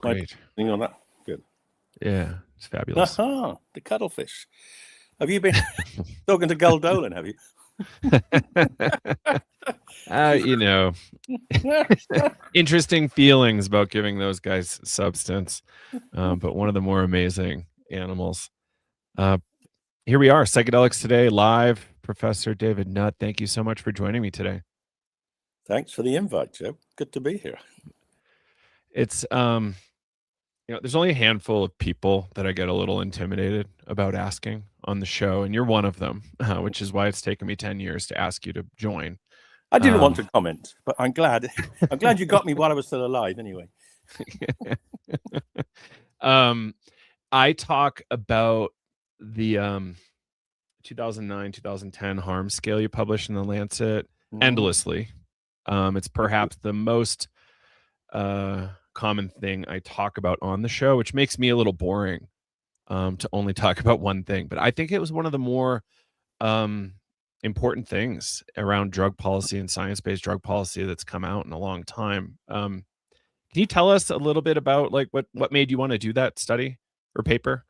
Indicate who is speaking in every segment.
Speaker 1: My
Speaker 2: Great.
Speaker 1: opinion on that. Good.
Speaker 2: Yeah, it's fabulous.
Speaker 1: Aha, the cuttlefish. Have you been talking to Gull Dolan, have you?
Speaker 2: You know, interesting feelings about giving those guys substance, but one of the more amazing animals. Uh, Here we are, Psychedelics Today, live. Professor David Nutt, thank you so much for joining me today.
Speaker 1: Thanks for the invite, Joe. Good to be here.
Speaker 2: It's there's only a handful of people that I get a little intimidated about asking on the show, and you're one of them, which is why it's taken me 10 years to ask you to join.
Speaker 1: I didn't want to comment, but I'm glad you got me while I was still alive anyway.
Speaker 2: I talk about the 2009-2010 harm scale you published in the Lancet endlessly. It's perhaps the most common thing I talk about on the show, which makes me a little boring to only talk about one thing. But I think it was one of the more important things around drug policy and science-based drug policy that's come out in a long time. Can you tell us a little bit about like what made you want to do that study or paper?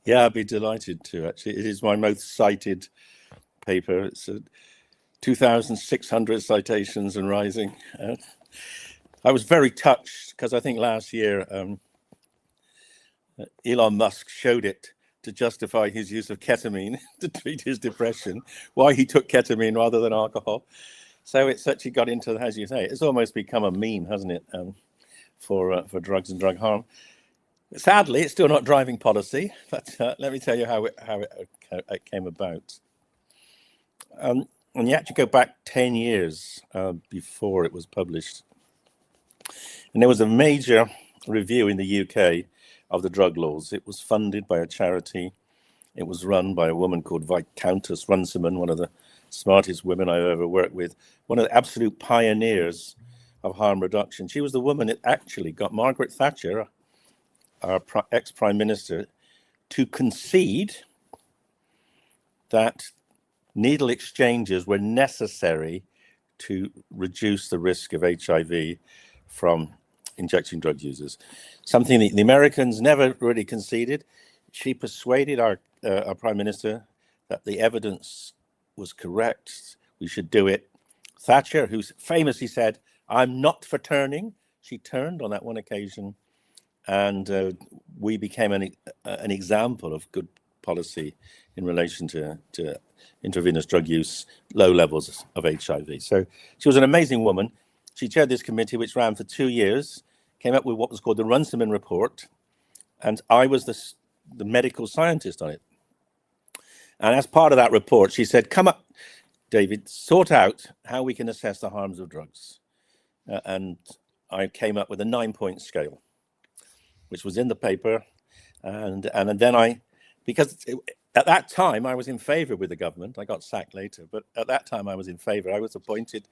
Speaker 1: Yeah, I'd be delighted to. Actually, it is my most cited paper. It's 2,600 citations and rising. I was very touched because I think last year Elon Musk showed it to justify his use of ketamine to treat his depression, why he took ketamine rather than alcohol. So it's actually got into, as you say, it's almost become a meme, hasn't it, for drugs and drug harm. Sadly, it's still not driving policy, but let me tell you how it came about. And you actually go back 10 years before it was published. And there was a major review in the UK of the drug laws. It was funded by a charity. It was run by a woman called Countess Runciman, one of the smartest women I've ever worked with, one of the absolute pioneers of harm reduction. She was the woman that actually got Margaret Thatcher, our ex-prime minister, to concede that needle exchanges were necessary to reduce the risk of HIV from injecting drug users. Something the Americans never really conceded. She persuaded our prime minister that the evidence was correct. We should do it. Thatcher, who famously said, "I'm not for turning," she turned on that one occasion, and we became an example of good policy in relation to intravenous drug use, low levels of HIV. So she was an amazing woman. She chaired this committee, which ran for 2 years, came up with what was called the Runciman Report, and I was the medical scientist on it. And as part of that report, she said, "Come up, David, sort out how we can assess the harms of drugs." And I came up with a 9-point scale, which was in the paper. And then because at that time I was in favor with the government. I got sacked later, but at that time I was in favor. I was appointed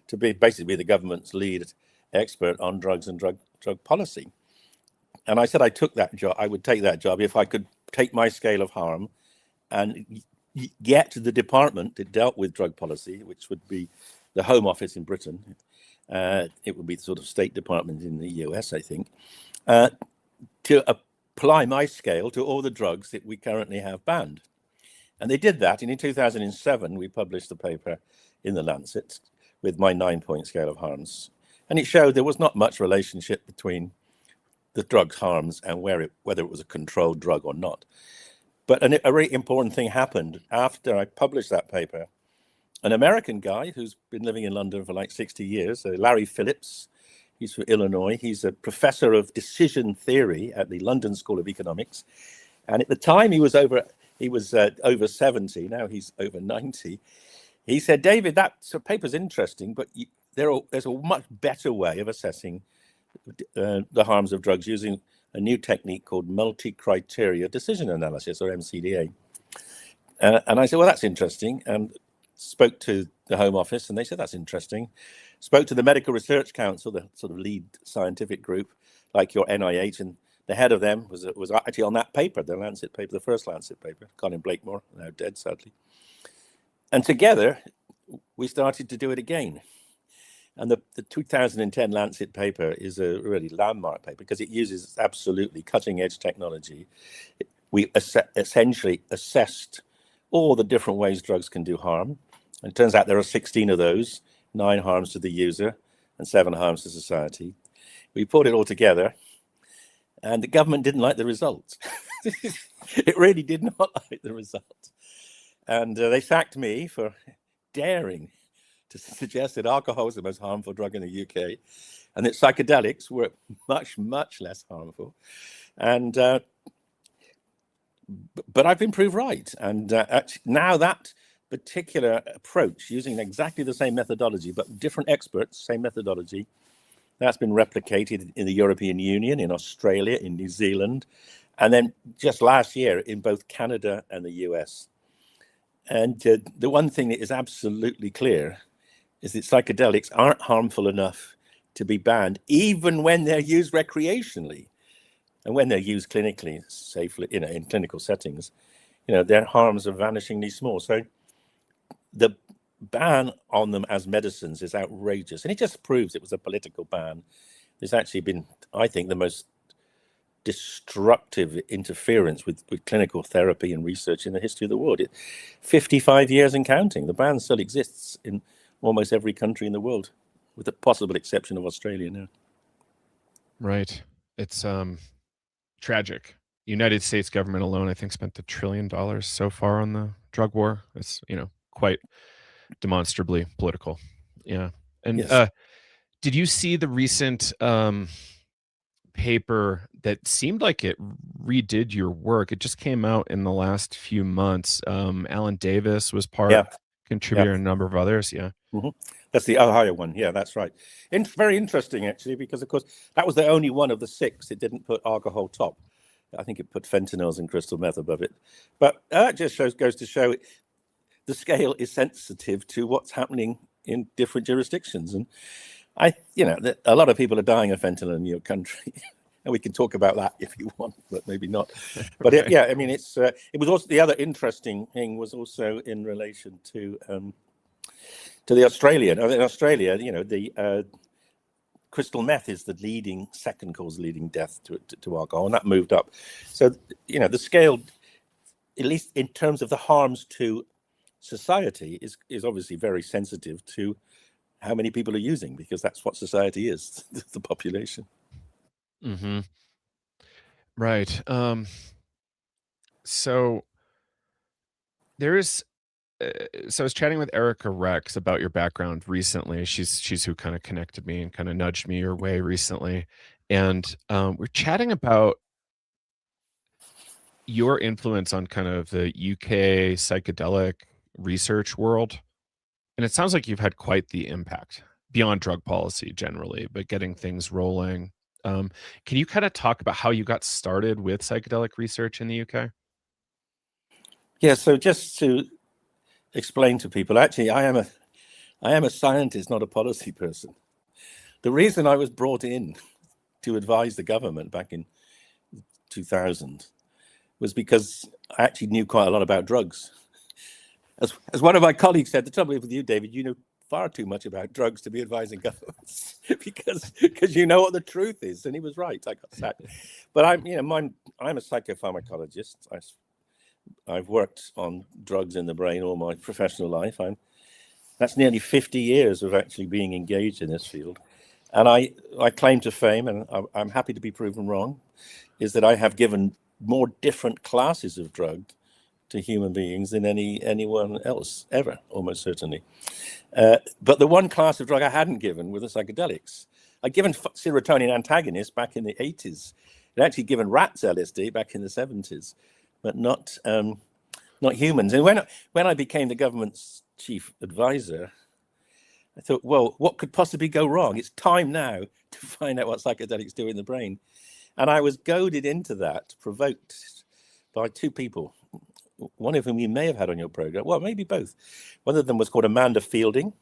Speaker 1: to basically be the government's lead expert on drugs and drug policy. And I said I took that job. I would take that job if I could take my scale of harm and get the department that dealt with drug policy, which would be the Home Office in Britain. It would be the sort of State Department in the US, I think, to apply my scale to all the drugs that we currently have banned. And they did that. And in 2007, we published the paper in the Lancet with my 9-point scale of harms. And it showed there was not much relationship between the drug's harms and whether it was a controlled drug or not. But a very important thing happened after I published that paper. An American guy who's been living in London for like 60 years, Larry Phillips, he's from Illinois. He's a professor of decision theory at the London School of Economics. And at the time he was over 70, now he's over 90. He said, "David, that paper's interesting, but there's a much better way of assessing the harms of drugs using a new technique called multi-criteria decision analysis, or MCDA." And I said, "Well, that's interesting." And spoke to the Home Office, and they said, "That's interesting." Spoke to the Medical Research Council, the sort of lead scientific group, like your NIH, and the head of them was actually on that paper, the Lancet paper, the first Lancet paper, Colin Blakemore, now dead, sadly. And together, we started to do it again. And the 2010 Lancet paper is a really landmark paper because it uses absolutely cutting edge technology. We essentially assessed all the different ways drugs can do harm. And it turns out there are 16 of those, 9 harms to the user and 7 harms to society. We put it all together, and the government didn't like the results. It really did not like the result. And they sacked me for daring to suggest that alcohol is the most harmful drug in the UK and that psychedelics were much, much less harmful. And but I've been proved right. And now that particular approach, using exactly the same methodology, but different experts, same methodology, that's been replicated in the European Union, in Australia, in New Zealand, and then just last year in both Canada and the US. And the one thing that is absolutely clear is that psychedelics aren't harmful enough to be banned, even when they're used recreationally. And when they're used clinically, safely, in clinical settings, their harms are vanishingly small. So the ban on them as medicines is outrageous. And it just proves it was a political ban. There's actually been, I think, the most destructive interference with clinical therapy and research in the history of the world. 55 years and counting. The ban still exists in almost every country in the world, with the possible exception of Australia now.
Speaker 2: Right. It's tragic. United States government alone, I think, spent $1 trillion so far on the drug war. It's, quite demonstrably political. Yeah. And
Speaker 1: yes.
Speaker 2: Did you see the recent paper that seemed like it redid your work? It just came out in the last few months. Alan Davis was contributor, and a number of others. Yeah.
Speaker 1: Mm-hmm. That's the Ohio one. Yeah, that's right. Very interesting, actually, because, of course, that was the only one of the 6 it didn't put alcohol top. I think it put fentanyls and crystal meth above it. But that just goes to show the scale is sensitive to what's happening in different jurisdictions. And a lot of people are dying of fentanyl in your country. And we can talk about that if you want, but maybe not. But it was also, the other interesting thing was also in relation to the Australian. In Australia, the crystal meth is the second cause leading death to alcohol, and that moved up. So, the scale, at least in terms of the harms to society, is obviously very sensitive to how many people are using, because that's what society is, the population.
Speaker 2: Mm-hmm. Right. So there is. So I was chatting with Erica Rex about your background recently. She's who kind of connected me and kind of nudged me your way recently, and we're chatting about your influence on kind of the UK psychedelic research world. And it sounds like you've had quite the impact beyond drug policy generally, but getting things rolling. Can you kind of talk about how you got started with psychedelic research in the UK?
Speaker 1: Yeah, so just to explain to people, actually, I am a scientist, not a policy person. The reason I was brought in to advise the government back in 2000 was because I actually knew quite a lot about drugs. As one of my colleagues said, the trouble with you, David, you know far too much about drugs to be advising governments because you know what the truth is. And he was right. I got sacked. But I'm a psychopharmacologist. I've worked on drugs in the brain all my professional life. That's nearly 50 years of actually being engaged in this field. And I claim to fame, and I'm happy to be proven wrong, is that I have given more different classes of drug to human beings than anyone else ever, almost certainly. But the one class of drug I hadn't given were the psychedelics. I'd given serotonin antagonists back in the 80s. I'd actually given rats LSD back in the 70s, but not humans. And when I became the government's chief advisor, I thought, well, what could possibly go wrong? It's time now to find out what psychedelics do in the brain. And I was goaded into that, provoked by 2 people, one of whom you may have had on your program. Well, maybe both. One of them was called Amanda Fielding,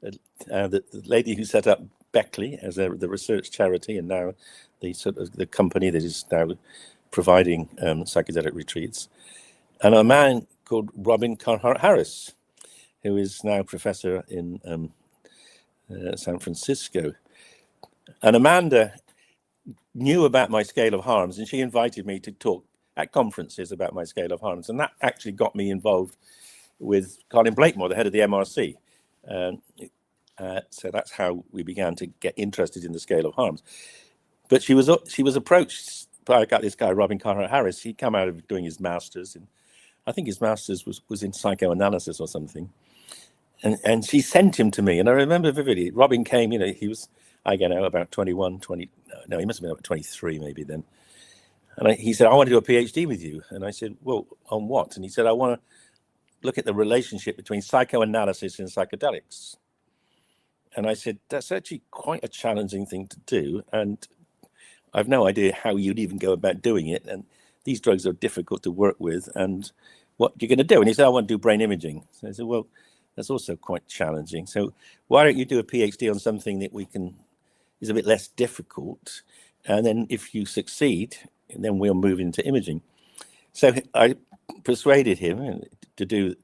Speaker 1: the lady who set up Beckley as the research charity, and now the company that is now providing psychedelic retreats. And a man called Robin Carhart Harris, who is now professor in San Francisco. And Amanda knew about my scale of harms, and she invited me to talk at conferences about my scale of harms. And that actually got me involved with Colin Blakemore, the head of the MRC. So that's how we began to get interested in the scale of harms. But she was approached by this guy, Robin Carhart Harris. He'd come out of doing his master's, and I think his master's was in psychoanalysis or something. And she sent him to me, and I remember vividly. Robin came, he was, I don't know, about 21, 20. No, he must have been about 23 maybe then. And he said, I want to do a PhD with you. And I said, well, on what? And he said, I want to look at the relationship between psychoanalysis and psychedelics. And I said, that's actually quite a challenging thing to do. And I've no idea how you'd even go about doing it. And these drugs are difficult to work with. And what you're going to do? And he said, I want to do brain imaging. So I said, well, that's also quite challenging. So why don't you do a PhD on something that is a bit less difficult? And then if you succeed, then we'll move into imaging. So I persuaded him to do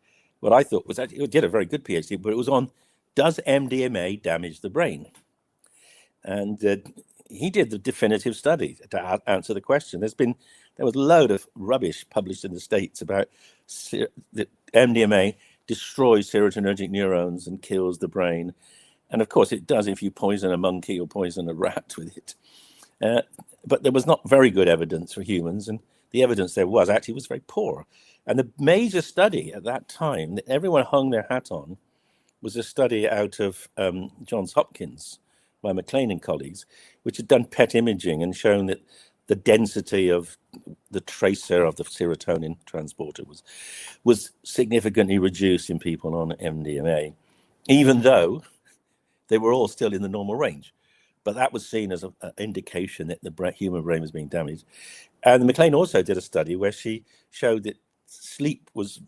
Speaker 1: what I thought was actually, he did a very good PhD, but it was on, does MDMA damage the brain? And he did the definitive study to answer the question. There was a load of rubbish published in the States about that MDMA destroys serotonergic neurons and kills the brain. And of course it does if you poison a monkey or poison a rat with it. But there was not very good evidence for humans, and the evidence there was very poor. And the major study at that time that everyone hung their hat on was a study out of Johns Hopkins by McLean and colleagues, which had done PET imaging and shown that the density of the tracer of the serotonin transporter was significantly reduced in people on MDMA, even though they were all still in the normal range. But that was seen as an indication that the human brain was being damaged. And McLean also did a study where she showed that sleep was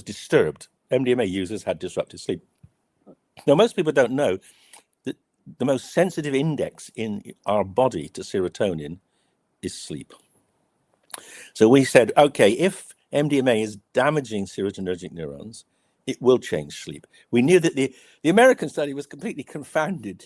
Speaker 1: disturbed. MDMA users had disrupted sleep. Now, most people don't know that the most sensitive index in our body to serotonin is sleep. So we said, okay, if MDMA is damaging serotonergic neurons, it will change sleep. We knew that the American study was completely confounded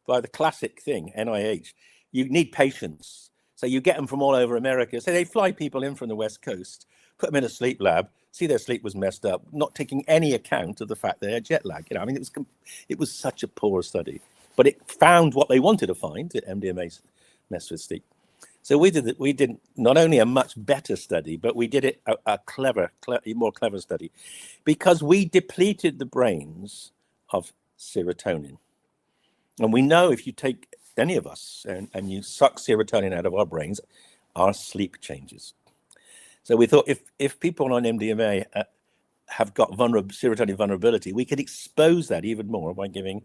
Speaker 1: by the classic thing, NIH. You need patients. So you get them from all over America. So they fly people in from the West Coast, put them in a sleep lab, see their sleep was messed up, not taking any account of the fact they had jet lag. It was such a poor study, but it found what they wanted to find, that MDMA messed with sleep. So we did not only a much better study, but we did it a more clever study, because we depleted the brains of serotonin. And we know if you take any of us and you suck serotonin out of our brains, our sleep changes. So we thought if people on MDMA have got serotonin vulnerability, we could expose that even more by giving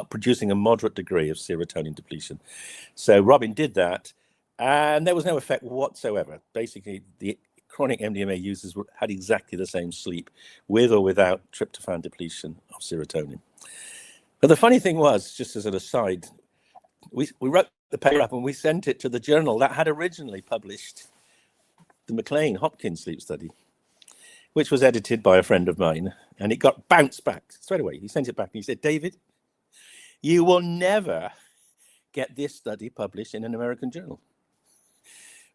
Speaker 1: producing a moderate degree of serotonin depletion. So Robin did that, and there was no effect whatsoever. Basically, the chronic MDMA users had exactly the same sleep, with or without tryptophan depletion of serotonin. But the funny thing was, just as an aside, we wrote the paper up and we sent it to the journal that had originally published the McLean Hopkins sleep study, which was edited by a friend of mine, and it got bounced back straight away. He sent it back and he said, David, you will never get this study published in an American journal,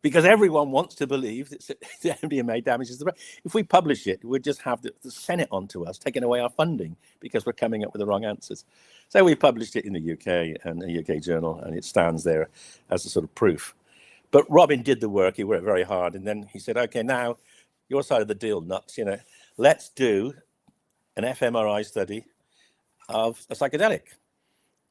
Speaker 1: because everyone wants to believe that MDMA damages the brain. If we publish it, we'd just have the Senate onto us, taking away our funding because we're coming up with the wrong answers. So we published it in the UK and a UK journal, and it stands there as a sort of proof. But Robin did the work. He worked very hard, and then he said, okay, now your side of the deal, Nutt, let's do an fMRI study of a psychedelic.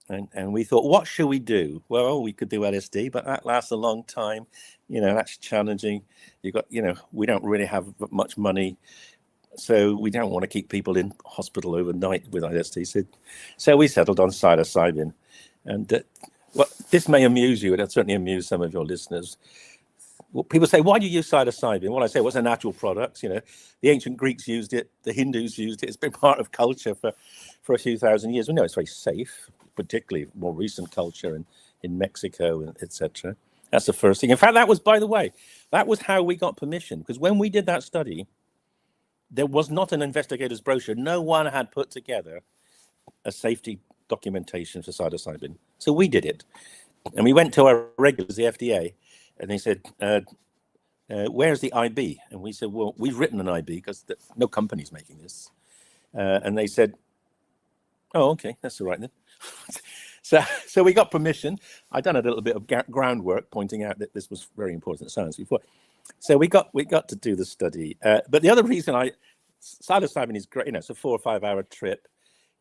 Speaker 1: And we thought, what should we do? Well, we could do LSD, but that lasts a long time. That's challenging. We don't really have much money, so we don't want to keep people in hospital overnight with LSD. So we settled on psilocybin. And this may amuse you, and it'll certainly amuse some of your listeners. People say, why do you use psilocybin? Well, I say, it's a natural product. The ancient Greeks used it, the Hindus used it. It's been part of culture for a few thousand years. We know it's very safe, particularly more recent culture in Mexico, and etc. That's the first thing. In fact, by the way, that was how we got permission, because when we did that study, there was not an investigator's brochure. No one had put together a safety documentation for psilocybin. So we did it. And we went to our regulators, the FDA, and they said, where's the IB? And we said, well, we've written an IB because no company's making this. And they said, oh, okay, that's all right then. So we got permission. I'd done a little bit of groundwork pointing out that this was very important science before. So we got to do the study. But the other reason psilocybin is great, it's a 4 or 5 hour trip.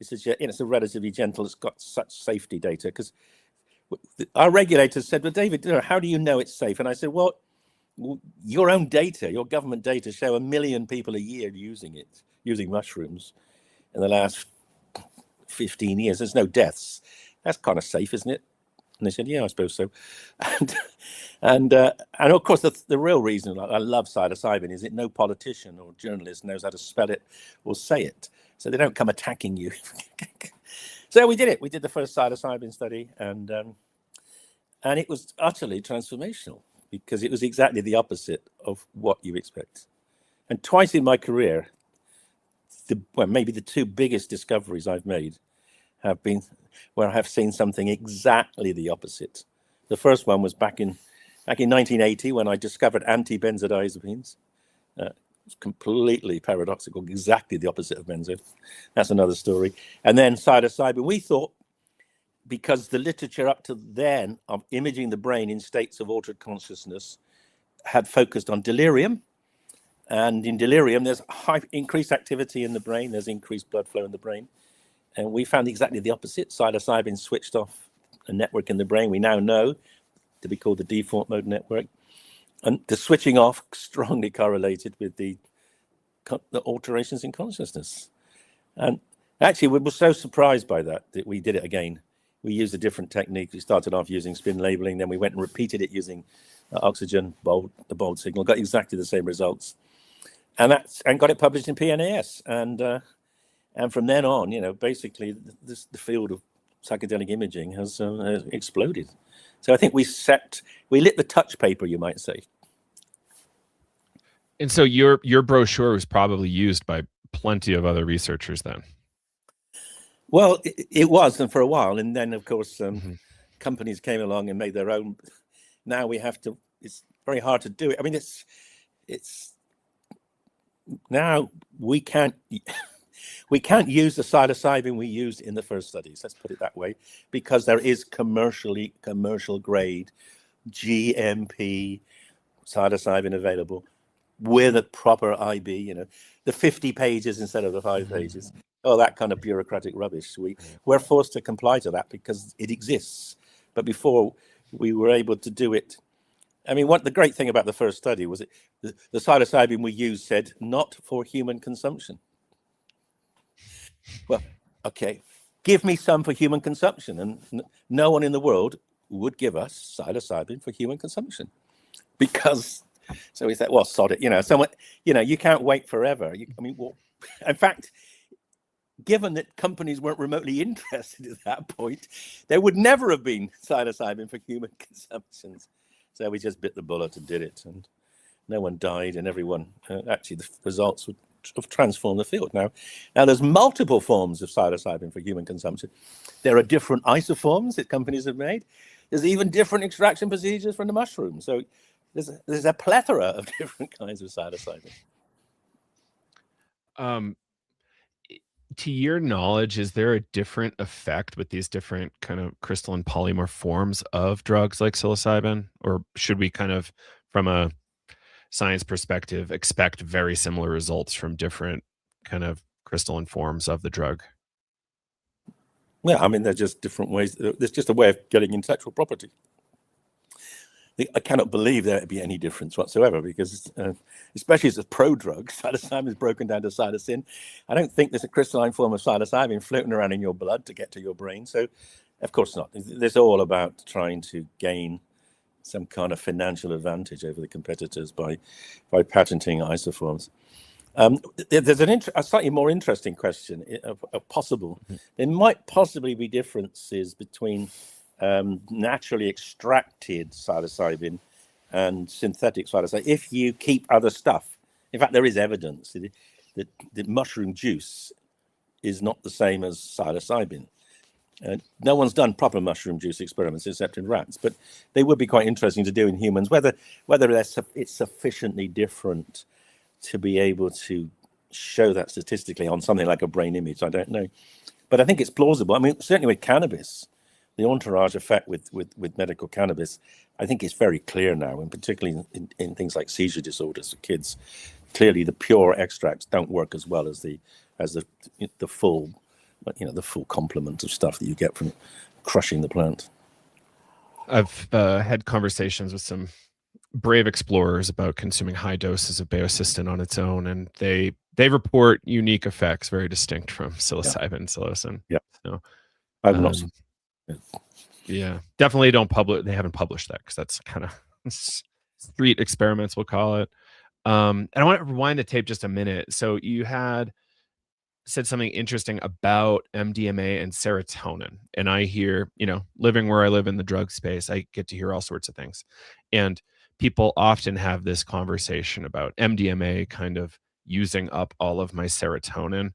Speaker 1: It's a relatively gentle, it's got such safety data, because our regulators said, well, David, how do you know it's safe? And I said, well, your own data, your government data show 1 million people a year using mushrooms in the last 15 years. There's no deaths. That's kind of safe, isn't it? And they said, yeah, I suppose so. And of course, the real reason I love psilocybin is that no politician or journalist knows how to spell it or say it. So they don't come attacking you. So we did it. We did the first psilocybin study, and it was utterly transformational, because it was exactly the opposite of what you expect. And twice in my career, maybe the two biggest discoveries I've made have been where I have seen something exactly the opposite. The first one was back in 1980, when I discovered anti-benzodiazepines. It's completely paradoxical, exactly the opposite of benzo. That's another story. And then psilocybin, we thought, because the literature up to then of imaging the brain in states of altered consciousness had focused on delirium. And in delirium, there's increased activity in the brain, there's increased blood flow in the brain. And we found exactly the opposite. Psilocybin switched off a network in the brain we now know to be called the default mode network. And the switching off strongly correlated with the alterations in consciousness. And actually, we were so surprised by that we did it again. We used a different technique. We started off using spin labeling, then we went and repeated it using oxygen, the bold signal, got exactly the same results. And got it published in PNAS. And from then on, basically the field of psychedelic imaging has exploded. So I think we lit the touch paper, you might say.
Speaker 2: And so your brochure was probably used by plenty of other researchers then.
Speaker 1: Well, it was, and for a while, and then of course companies came along and made their own. Now we have to. It's very hard to do it. I mean, it's now we can't use the psilocybin we used in the first studies. Let's put it that way, because there is commercial grade GMP psilocybin available with a proper IB. The 50 pages instead of the 5 pages. Oh, that kind of bureaucratic rubbish. We're forced to comply to that because it exists. But before, we were able to do it. I mean, the great thing about the first study was the psilocybin we used said not for human consumption. Well, okay, give me some for human consumption. And no one in the world would give us psilocybin for human consumption. So we said, well, sod it. Someone, you can't wait forever. In fact, given that companies weren't remotely interested at that point, there would never have been psilocybin for human consumptions. So we just bit the bullet and did it, and no one died, and everyone actually the results have transformed the field. Now there's multiple forms of psilocybin for human consumption. There are different isoforms that companies have made. There's even different extraction procedures from the mushroom. So there's a plethora of different kinds of psilocybin.
Speaker 2: To your knowledge, is there a different effect with these different kind of crystalline polymorph forms of drugs like psilocybin? Or should we kind of, from a science perspective, expect very similar results from different kind of crystalline forms of the drug?
Speaker 1: Yeah, I mean, they're just different ways. There's just a way of getting intellectual property. I cannot believe there would be any difference whatsoever, because especially as a prodrug, psilocybin is broken down to psilocin. I don't think there's a crystalline form of psilocybin floating around in your blood to get to your brain. So, of course not. It's all about trying to gain some kind of financial advantage over the competitors by patenting isoforms. There's a slightly more interesting question of possible. There might possibly be differences between naturally extracted psilocybin and synthetic psilocybin if you keep other stuff. In fact, there is evidence that mushroom juice is not the same as psilocybin. No one's done proper mushroom juice experiments except in rats, but they would be quite interesting to do in humans. Whether it's sufficiently different to be able to show that statistically on something like a brain image, I don't know. But I think it's plausible. I mean, certainly with cannabis, the entourage effect with medical cannabis, I think it's very clear now, and particularly in things like seizure disorders for kids. Clearly, the pure extracts don't work as well as the full, the full complement of stuff that you get from crushing the plant.
Speaker 2: I've had conversations with some brave explorers about consuming high doses of baeocystin on its own, and they report unique effects very distinct from psilocybin, psilocin.
Speaker 1: Yeah.
Speaker 2: So,
Speaker 1: I've not.
Speaker 2: Yeah, definitely don't publish. They haven't published that because that's kind of street experiments, we'll call it. And I want to rewind the tape just a minute. So you had said something interesting about MDMA and serotonin. And I hear, living where I live in the drug space, I get to hear all sorts of things. And people often have this conversation about MDMA kind of using up all of my serotonin.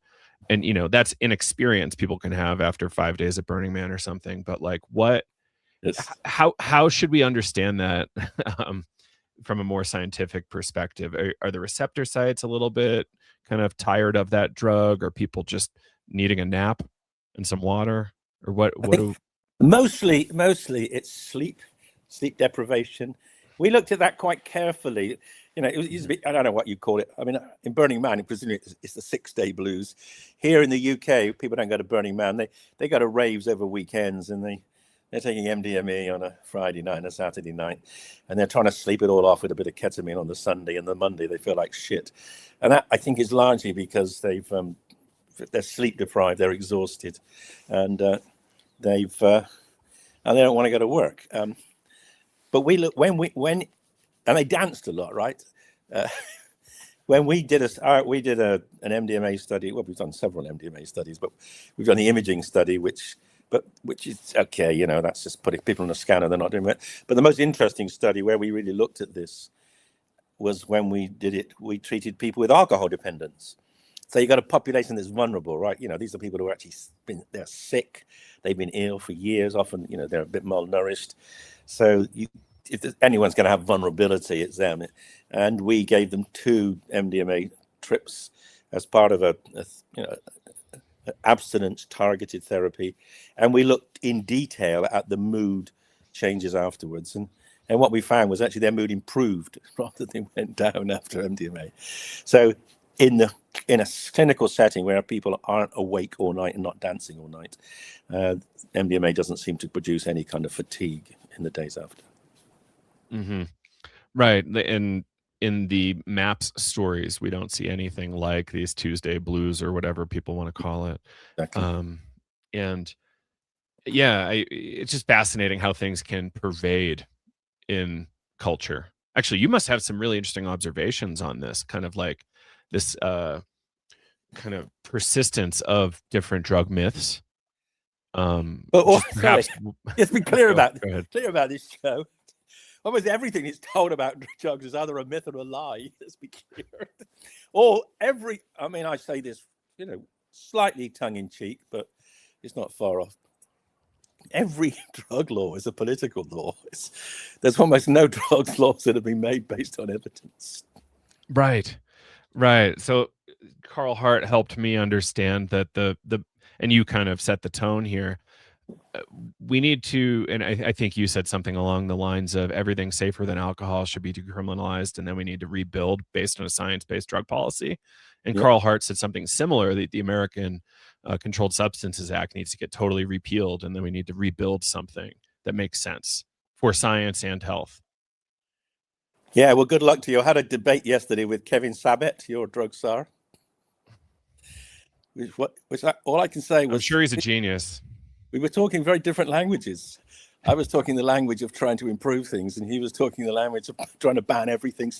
Speaker 2: And, that's inexperience people can have after 5 days of Burning Man or something. But like how should we understand that from a more scientific perspective? Are the receptor sites a little bit kind of tired of that drug? Or people just needing a nap and some water? Or what?
Speaker 1: Mostly it's sleep deprivation. We looked at that quite carefully. It used to be, I don't know what you call it. I mean, in Burning Man, presumably it's the 6-day blues. Here in the UK, people don't go to Burning Man. They go to raves over weekends, and they're taking MDMA on a Friday night and a Saturday night, and they're trying to sleep it all off with a bit of ketamine on the Sunday, and the Monday they feel like shit. And that, I think, is largely because they're sleep deprived, they're exhausted, and they don't want to go to work. But we look and they danced a lot, right? When we did an MDMA study. Well, we've done several MDMA studies, but we've done the imaging study, which is okay. That's just putting people on a scanner. They're not doing it. But the most interesting study where we really looked at this was when we did it. We treated people with alcohol dependence. So you got a population that's vulnerable, right? These are people who are actually they're sick. They've been ill for years. Often, they're a bit malnourished. So if anyone's going to have vulnerability, it's them. And we gave them 2 MDMA trips as part of a abstinence targeted therapy, and we looked in detail at the mood changes afterwards, and what we found was actually their mood improved rather than went down after MDMA. So in a clinical setting where people aren't awake all night and not dancing all night, MDMA doesn't seem to produce any kind of fatigue in the days after.
Speaker 2: Mm-hmm. Right. And in the MAPS stories, we don't see anything like these Tuesday blues or whatever people want to call it.
Speaker 1: Exactly.
Speaker 2: And yeah, it's just fascinating how things can pervade in culture. Actually, you must have some really interesting observations on this, kind of like this kind of persistence of different drug myths.
Speaker 1: But perhaps, let's be clear about this show. Almost everything is told about drugs is either a myth or a lie. Let's be clear. I say this, slightly tongue in cheek, but it's not far off. Every drug law is a political law. There's almost no drug laws that have been made based on evidence.
Speaker 2: Right. So Carl Hart helped me understand that and you kind of set the tone here. We need to, and I think you said something along the lines of everything safer than alcohol should be decriminalized, and then we need to rebuild based on a science-based drug policy. And Carl Hart said something similar, that the American Controlled Substances Act needs to get totally repealed, and then we need to rebuild something that makes sense for science and health.
Speaker 1: Yeah, well, good luck to you. I had a debate yesterday with Kevin Sabet, your drug czar. All I can say was,
Speaker 2: I'm sure he's a genius.
Speaker 1: We were talking very different languages. I was talking the language of trying to improve things, and he was talking the language of trying to ban everything,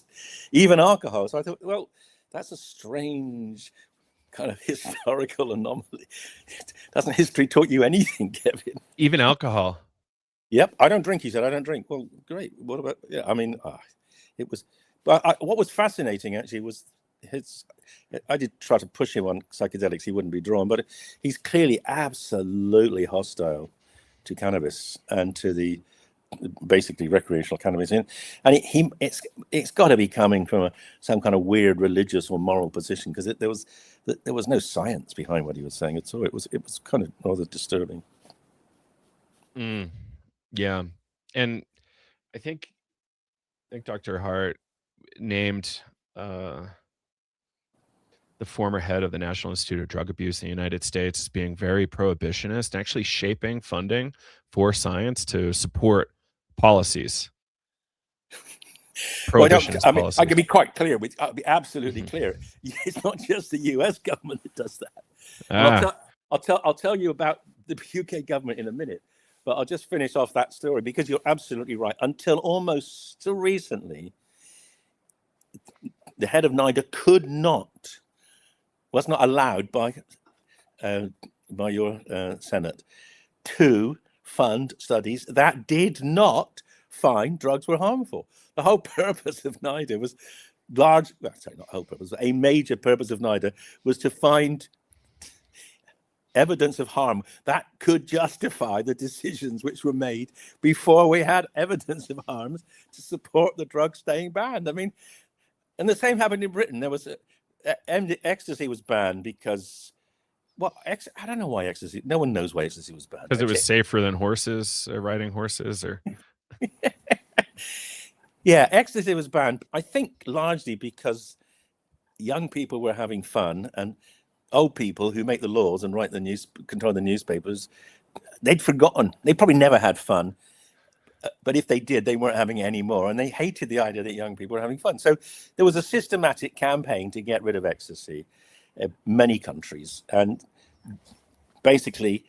Speaker 1: even alcohol. So I thought, well, that's a strange kind of historical anomaly. Doesn't history taught you anything, Kevin?
Speaker 2: Even alcohol?
Speaker 1: Yep, I don't drink. He said, I don't drink. Well, great. What about? Yeah, it was. But what was fascinating actually was I did try to push him on psychedelics. He wouldn't be drawn, but he's clearly absolutely hostile to cannabis and to the basically recreational cannabis. And it's got to be coming from some kind of weird religious or moral position, because there was no science behind what he was saying at all. It was kind of rather disturbing.
Speaker 2: Yeah, and I think Dr. Hart named the former head of the National Institute of Drug Abuse in the United States as being very prohibitionist, and actually shaping funding for science to support policies. Prohibitionist policies.
Speaker 1: I can be quite clear. I'll be absolutely clear. It's not just the U.S. government that does that. I'll tell you about the UK government in a minute, but I'll just finish off that story, because you're absolutely right. Until almost so recently, the head of NIDA was not allowed by your Senate to fund studies that did not find drugs were harmful. The whole purpose of NIDA was a major purpose of NIDA was to find evidence of harm that could justify the decisions which were made before we had evidence of harms to support the drug staying banned. I mean, and the same happened in Britain. There was ecstasy was banned because, I don't know why ecstasy. No one knows why ecstasy was banned.
Speaker 2: Because it was safer than riding horses, or.
Speaker 1: Yeah, ecstasy was banned, I think, largely because young people were having fun, and old people who make the laws and control the newspapers, they'd forgotten. They probably never had fun. But if they did, they weren't having it anymore, and they hated the idea that young people were having fun. So there was a systematic campaign to get rid of ecstasy in many countries, and basically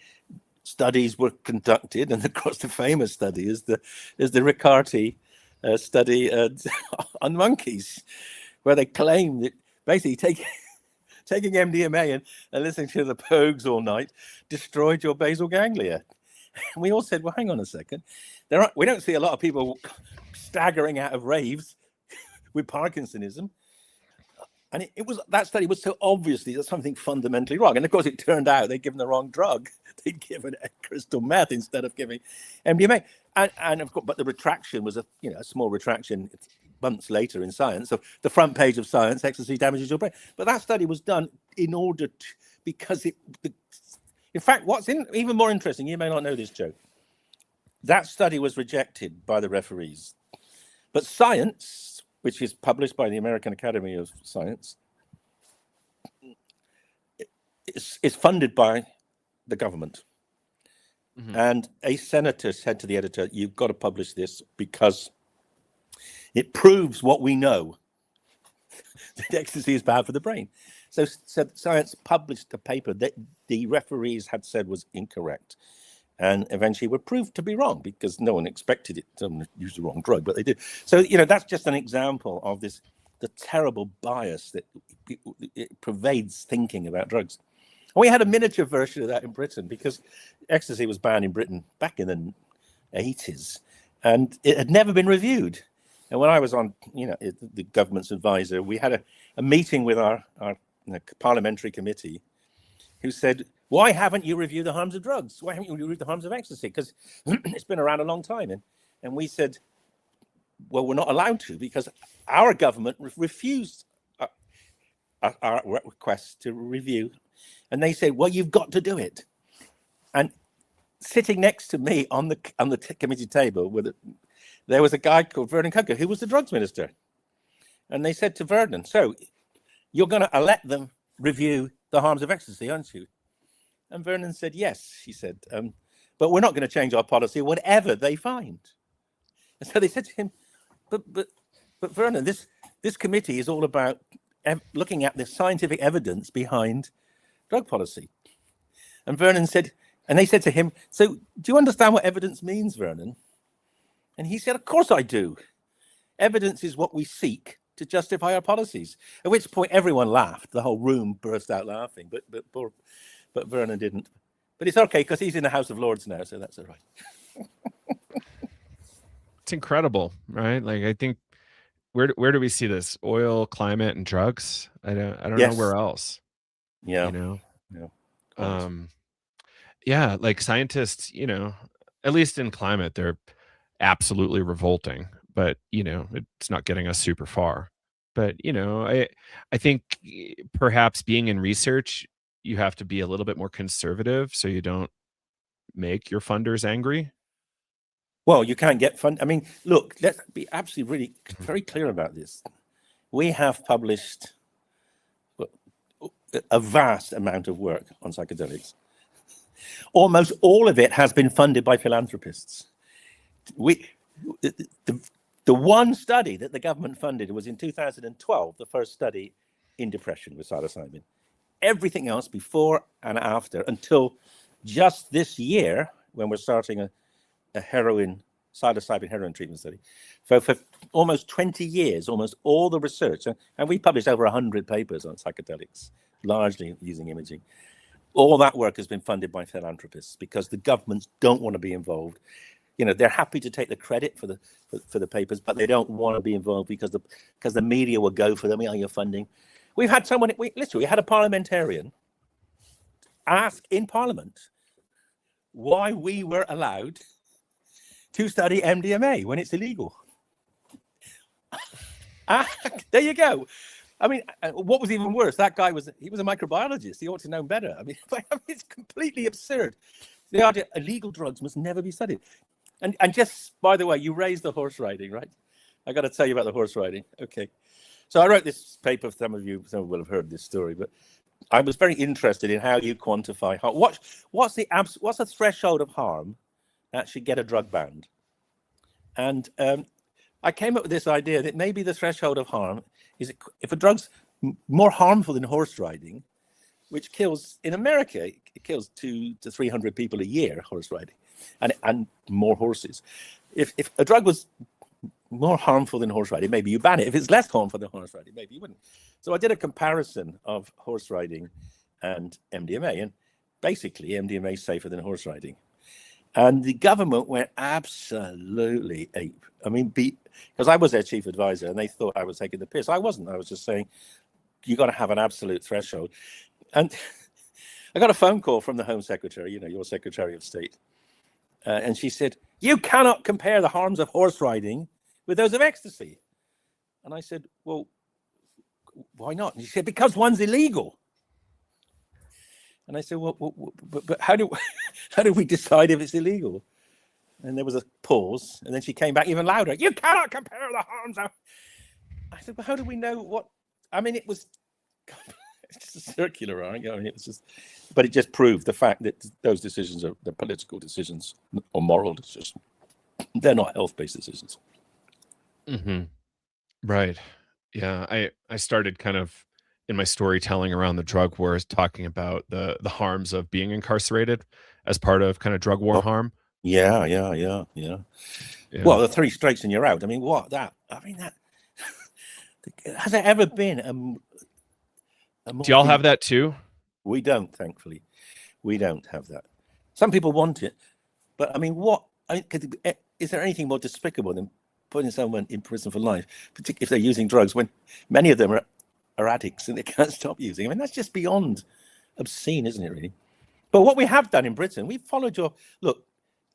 Speaker 1: studies were conducted, and of course the famous study is the Riccardi study on monkeys, where they claim that basically taking MDMA and listening to the Pogues all night destroyed your basal ganglia. And we all said, well, hang on a second. We don't see a lot of people staggering out of raves with Parkinsonism. And that study was so obviously that something fundamentally wrong. And of course, it turned out they'd given the wrong drug. They'd given crystal meth instead of giving MDMA. And of course, but the retraction was a small retraction months later in Science. So the front page of Science, ecstasy damages your brain. But that study was done in order to, because in fact, what's even more interesting, you may not know this, Joe, that study was rejected by the referees. But Science, which is published by the American Academy of Science, is funded by the government. Mm-hmm. And a senator said to the editor, you've got to publish this because it proves what we know, that ecstasy is bad for the brain. So Science published a paper that the referees had said was incorrect, and eventually were proved to be wrong, because no one expected it to use the wrong drug, but they did. So, that's just an example of the terrible bias that it pervades thinking about drugs. And we had a miniature version of that in Britain, because ecstasy was banned in Britain back in the 80s, and it had never been reviewed. And when I was on, the government's advisor, we had a meeting with our parliamentary committee, who said, why haven't you reviewed the harms of drugs? Why haven't you reviewed the harms of ecstasy? Because it's been around a long time. And we said, well, we're not allowed to, because our government refused our request to review. And they said, well, you've got to do it. And sitting next to me on the committee table, there was a guy called Vernon Coker, who was the drugs minister. And they said to Vernon, so you're going to let them review the harms of ecstasy, aren't you? And Vernon said, yes, he said, but we're not going to change our policy, whatever they find. And so they said to him, but Vernon, this committee is all about looking at the scientific evidence behind drug policy. And Vernon said, and they said to him, so do you understand what evidence means, Vernon? And he said, of course I do. Evidence is what we seek to justify our policies. At which point everyone laughed. The whole room burst out laughing, but Vernon didn't. But it's okay, because he's in the House of Lords now, so that's all right.
Speaker 2: It's incredible, right? Like, I think where do we see this? Oil, climate, and drugs? I don't know where else.
Speaker 1: Yeah.
Speaker 2: You know?
Speaker 1: Yeah. Quite.
Speaker 2: Yeah, like scientists, at least in climate, they're absolutely revolting, but it's not getting us super far. But I think perhaps being in research, you have to be a little bit more conservative so you don't make your funders angry.
Speaker 1: Well, you can't get fund. I mean, look, let's be absolutely really very clear about this. We have published a vast amount of work on psychedelics. Almost all of it has been funded by philanthropists. The one study that the government funded was in 2012, the first study in depression with psilocybin. Everything else before and after, until just this year, when we're starting a psilocybin heroin treatment study. For almost 20 years, almost all the research, and we published over 100 papers on psychedelics, largely using imaging. All that work has been funded by philanthropists because the governments don't want to be involved. They're happy to take the credit for the papers, but they don't want to be involved because the media will go for them. You're funding. We've had someone. We had a parliamentarian ask in Parliament why we were allowed to study MDMA when it's illegal. There you go. I mean, what was even worse? That guy was a microbiologist. He ought to know better. I mean, it's completely absurd. The idea illegal drugs must never be studied. And just by the way, you raised the horse riding, right? I got to tell you about the horse riding. Okay. So I wrote this paper. Some will have heard this story, but I was very interested in how you quantify harm. What's the threshold of harm that should get a drug banned? And I came up with this idea that maybe the threshold of harm is if a drug's more harmful than horse riding, which kills in America, it kills 200 to 300 people a year, horse riding, and more horses. If a drug was more harmful than horse riding, maybe you ban it. If it's less harmful than horse riding, maybe you wouldn't. So I did a comparison of horse riding and MDMA, and basically MDMA is safer than horse riding. And the government went absolutely ape. I mean, because I was their chief advisor and they thought I was taking the piss. I wasn't. I was just saying, you got to have an absolute threshold. And I got a phone call from the Home Secretary, your Secretary of State. And she said, you cannot compare the harms of horse riding with those of ecstasy. And I said, well, why not? And she said, because one's illegal. And I said, well, but how do we decide if it's illegal? And there was a pause, and then she came back even louder. You cannot compare the harms of. I said, well, how do we know what? I mean, it's just a circular argument. I mean, but it just proved the fact that those decisions are the political decisions or moral decisions. They're not health-based decisions.
Speaker 2: Mm-hmm. Right. Yeah. I started kind of in my storytelling around the drug wars, talking about the harms of being incarcerated as part of kind of drug war harm.
Speaker 1: Yeah. Well, the 3 strikes and you're out. I mean, that has there ever been
Speaker 2: do y'all have that too?
Speaker 1: We don't, thankfully. We don't have that. Some people want it, but I mean, is there anything more despicable than putting someone in prison for life, particularly if they're using drugs, when many of them are addicts and they can't stop using? I mean, that's just beyond obscene, isn't it, really? But what we have done in Britain, we followed look,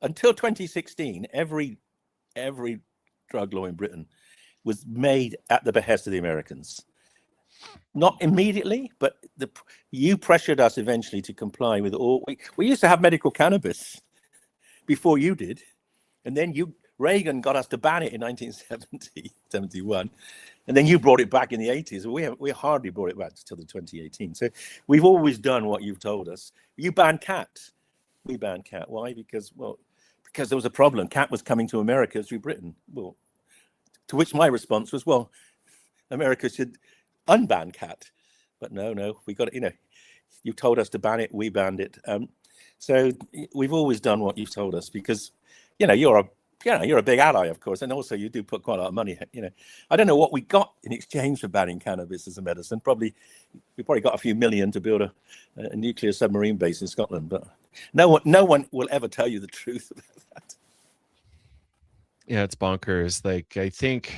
Speaker 1: until 2016, every drug law in Britain was made at the behest of the Americans. Not immediately, but you pressured us eventually to comply with all. We used to have medical cannabis before you did, and then Reagan got us to ban it in 1970, 71, and then you brought it back in the 80s. We hardly brought it back until the 2018. So we've always done what you've told us. You banned cat. We banned cat. Why? Because there was a problem. Cat was coming to America through Britain. Well, to which my response was, well, America should unban cat. But no, we got it. You told us to ban it. We banned it. So we've always done what you've told us because, you're a big ally, of course, and also you do put quite a lot of money. I don't know what we got in exchange for banning cannabis as a medicine. We probably got a few million to build a nuclear submarine base in Scotland, but no one will ever tell you the truth about that.
Speaker 2: Yeah, it's bonkers. Like, I think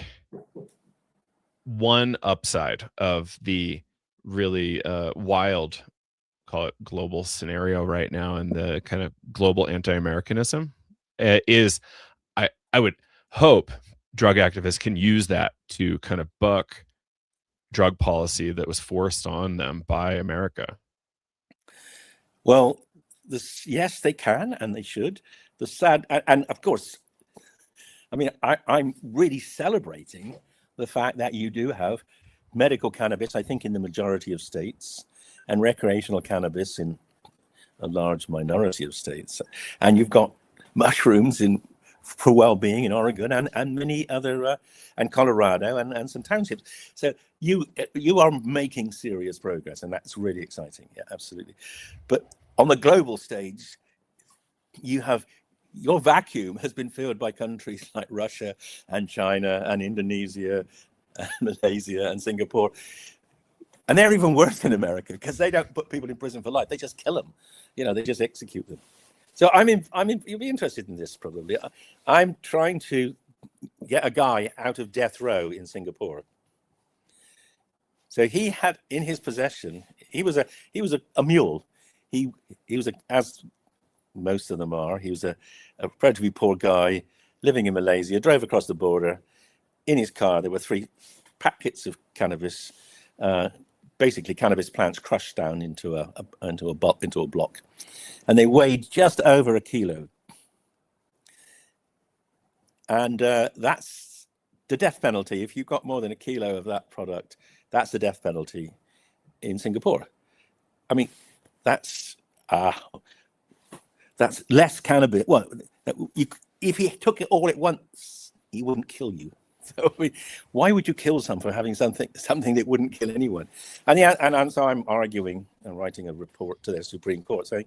Speaker 2: one upside of the really wild, call it global scenario right now, and the kind of global anti-Americanism is I would hope drug activists can use that to kind of buck drug policy that was forced on them by America.
Speaker 1: Well, yes, they can and they should. The sad, and of course, I mean, I'm really celebrating the fact that you do have medical cannabis, I think, in the majority of states, and recreational cannabis in a large minority of states. And you've got mushrooms for well-being in Oregon and many other, and Colorado and some townships. So you are making serious progress, and that's really exciting. Yeah, absolutely. But on the global stage, your vacuum has been filled by countries like Russia and China and Indonesia and Malaysia and Singapore. And they're even worse than America because they don't put people in prison for life. They just kill them. They just execute them. So you'll be interested in this probably. I'm trying to get a guy out of death row in Singapore. So he had in his possession, he was a mule. He was as most of them are. He was a relatively poor guy living in Malaysia, drove across the border. In his car, there were 3 packets of cannabis, basically cannabis plants crushed down into a block. And they weighed just over 1 kilo. And that's the death penalty. If you got more than 1 kilo of that product, that's the death penalty in Singapore. I mean, that's less cannabis. Well, if he took it all at once, he wouldn't kill you. So I mean, why would you kill someone for having something that wouldn't kill anyone? And so I'm arguing and writing a report to the Supreme Court saying,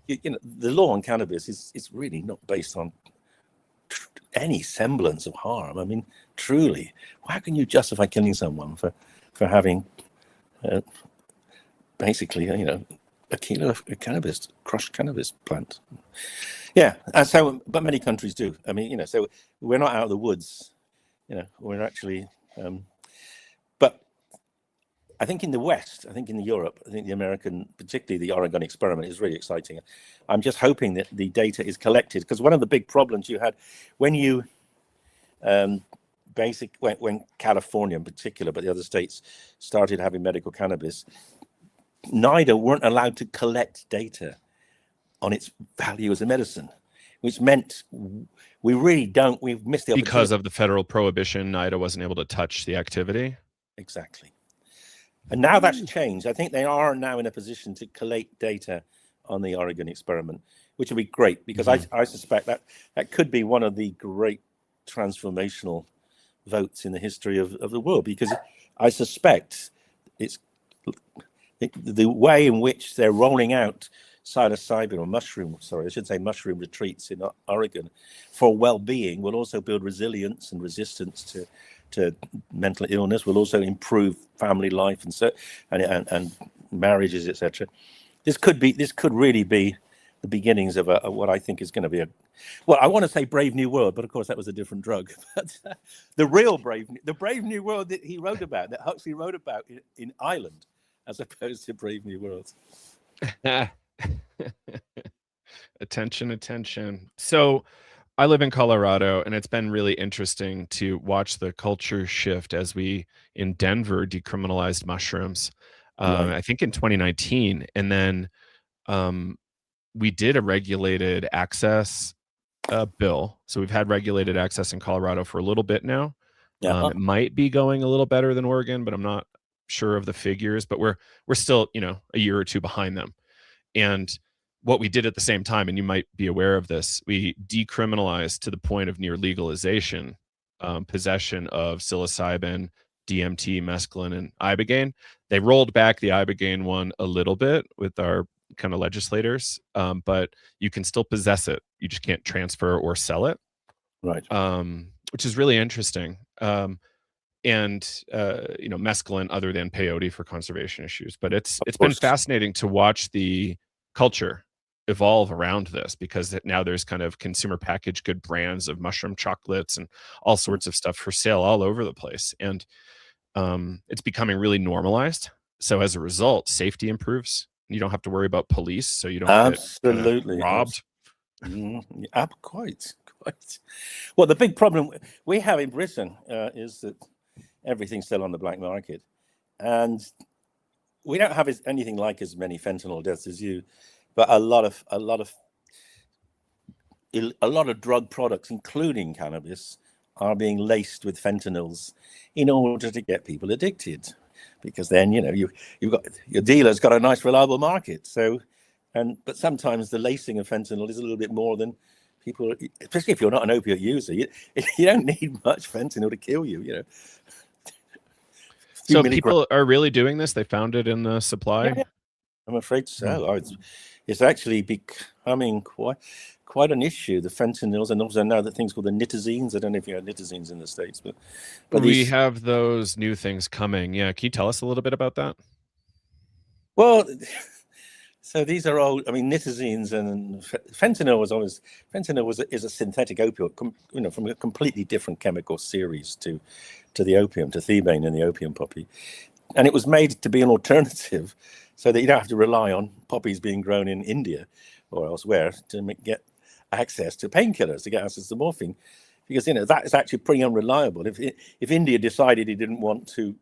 Speaker 1: the law on cannabis is really not based on any semblance of harm. I mean, truly, how can you justify killing someone for having basically, 1 kilo of cannabis, crushed cannabis plant? Yeah, and so, but many countries do. I mean, so we're not out of the woods. We're actually, but I think in the West, I think in Europe, I think the American, particularly the Oregon experiment is really exciting. I'm just hoping that the data is collected, because one of the big problems you had when you, when California in particular, but the other states started having medical cannabis, NIDA weren't allowed to collect data on its value as a medicine, which meant we've missed the opportunity.
Speaker 2: Because of the federal prohibition, NIDA wasn't able to touch the activity.
Speaker 1: Exactly. And now that's changed. I think they are now in a position to collate data on the Oregon experiment, which would be great, because I suspect that could be one of the great transformational votes in the history of the world, because I suspect it's the way in which they're rolling out psilocybin or mushroom retreats in Oregon for well-being will also build resilience and resistance to mental illness, will also improve family life and marriages, etc. This could really be the beginnings of what I think is going to be I want to say Brave New World, but of course that was a different drug. But the real Brave New World that he wrote about, that Huxley wrote about in Ireland, as opposed to Brave New World.
Speaker 2: Attention. So I live in Colorado, and it's been really interesting to watch the culture shift as we in Denver decriminalized mushrooms. I think in 2019, and then we did a regulated access bill. So we've had regulated access in Colorado for a little bit now. It might be going a little better than Oregon, but I'm not sure of the figures. But we're still a year or two behind them. And what we did at the same time, and you might be aware of this, we decriminalized to the point of near legalization possession of psilocybin, DMT, mescaline, and ibogaine. They rolled back the ibogaine one a little bit with our kind of legislators, but you can still possess it. You just can't transfer or sell it.
Speaker 1: Right.
Speaker 2: Which is really interesting. And mescaline, other than peyote, for conservation issues. But it's been fascinating to watch the culture evolve around this, because now there's kind of consumer packaged good brands of mushroom chocolates and all sorts of stuff for sale all over the place. And it's becoming really normalized. So as a result, safety improves. You don't have to worry about police, so you don't
Speaker 1: absolutely
Speaker 2: get robbed.
Speaker 1: Quite. Well, the big problem we have in Britain is that everything's still on the black market, and we don't have anything like as many fentanyl deaths as you, but a lot of drug products, including cannabis, are being laced with fentanyls in order to get people addicted, because then you've got your dealer's got a nice reliable market. So, but sometimes the lacing of fentanyl is a little bit more than people, especially if you're not an opiate user. You don't need much fentanyl to kill you.
Speaker 2: So people are really doing this. They found it in the supply.
Speaker 1: Yeah, I'm afraid so. It's actually becoming quite an issue, the fentanyls, and also now that things called the nitazines. I don't know if you have nitazines in the States, but
Speaker 2: we have those new things coming. Yeah, can you tell us a little bit about that?
Speaker 1: Well, so these are all. I mean, nitazines and fentanyl is a synthetic opioid, from a completely different chemical series to the opium, to thebaine and the opium poppy, and it was made to be an alternative, so that you don't have to rely on poppies being grown in India or elsewhere to get access to painkillers, to get access to morphine, because that is actually pretty unreliable. If India decided it didn't want to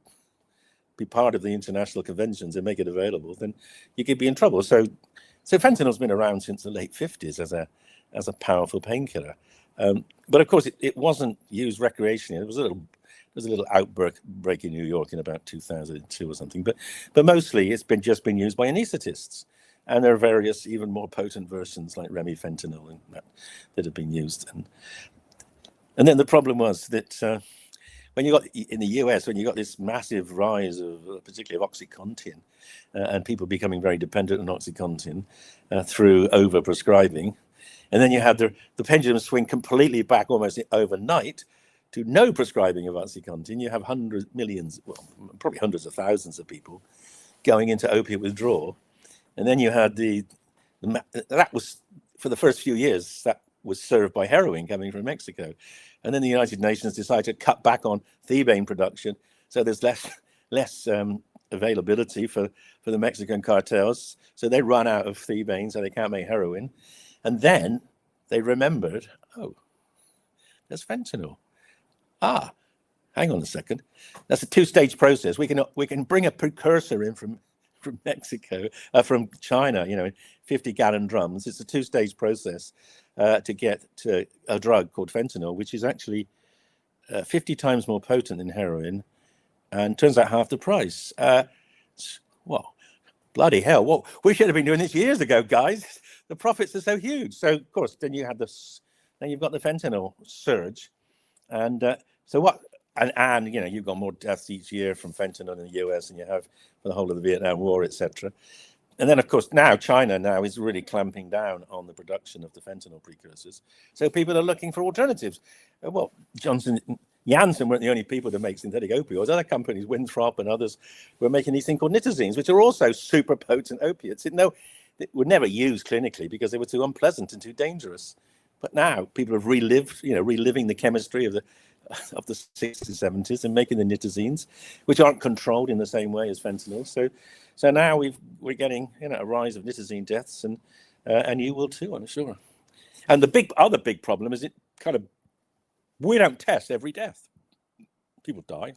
Speaker 1: be part of the international conventions and make it available, then you could be in trouble. So fentanyl's been around since the late 50s as a powerful painkiller, but of course it wasn't used recreationally. There was a little outbreak in New York in about 2002 or something, but mostly it's just been used by anesthetists. And there are various even more potent versions like remifentanil and that have been used. And then the problem was that when you got in the US, when you got this massive rise of particularly of OxyContin, and people becoming very dependent on OxyContin through overprescribing, and then you had the pendulum swing completely back almost overnight to no prescribing of OxyContin. You have millions, well, probably hundreds of thousands of people going into opiate withdrawal. And then you had that was, for the first few years, that was served by heroin coming from Mexico. And then the United Nations decided to cut back on thebaine production. So there's less availability for the Mexican cartels. So they run out of thebaine, so they can't make heroin. And then they remembered, oh, there's fentanyl. Hang on a second. That's a two-stage process. We can bring a precursor in from Mexico, from China, 50-gallon drums. It's a two-stage process to get to a drug called fentanyl, which is actually 50 times more potent than heroin, and turns out half the price. Well, bloody hell! Well, we should have been doing this years ago, guys. The profits are so huge. So, of course, then you had then you've got the fentanyl surge, and so what? And you've got more deaths each year from fentanyl in the US than you have for the whole of the Vietnam War, etc. And then, of course, China is really clamping down on the production of the fentanyl precursors. So people are looking for alternatives. Well, Janssen weren't the only people to make synthetic opioids. Other companies, Winthrop and others, were making these things called nitazines, which are also super potent opiates. They were never used clinically because they were too unpleasant and too dangerous. But now people have reliving the chemistry of the 60s, 70s and making the nitazines, which aren't controlled in the same way as fentanyl. So now we're getting a rise of nitazine deaths, and you will too, I'm sure. And the other big problem is we don't test every death. People die.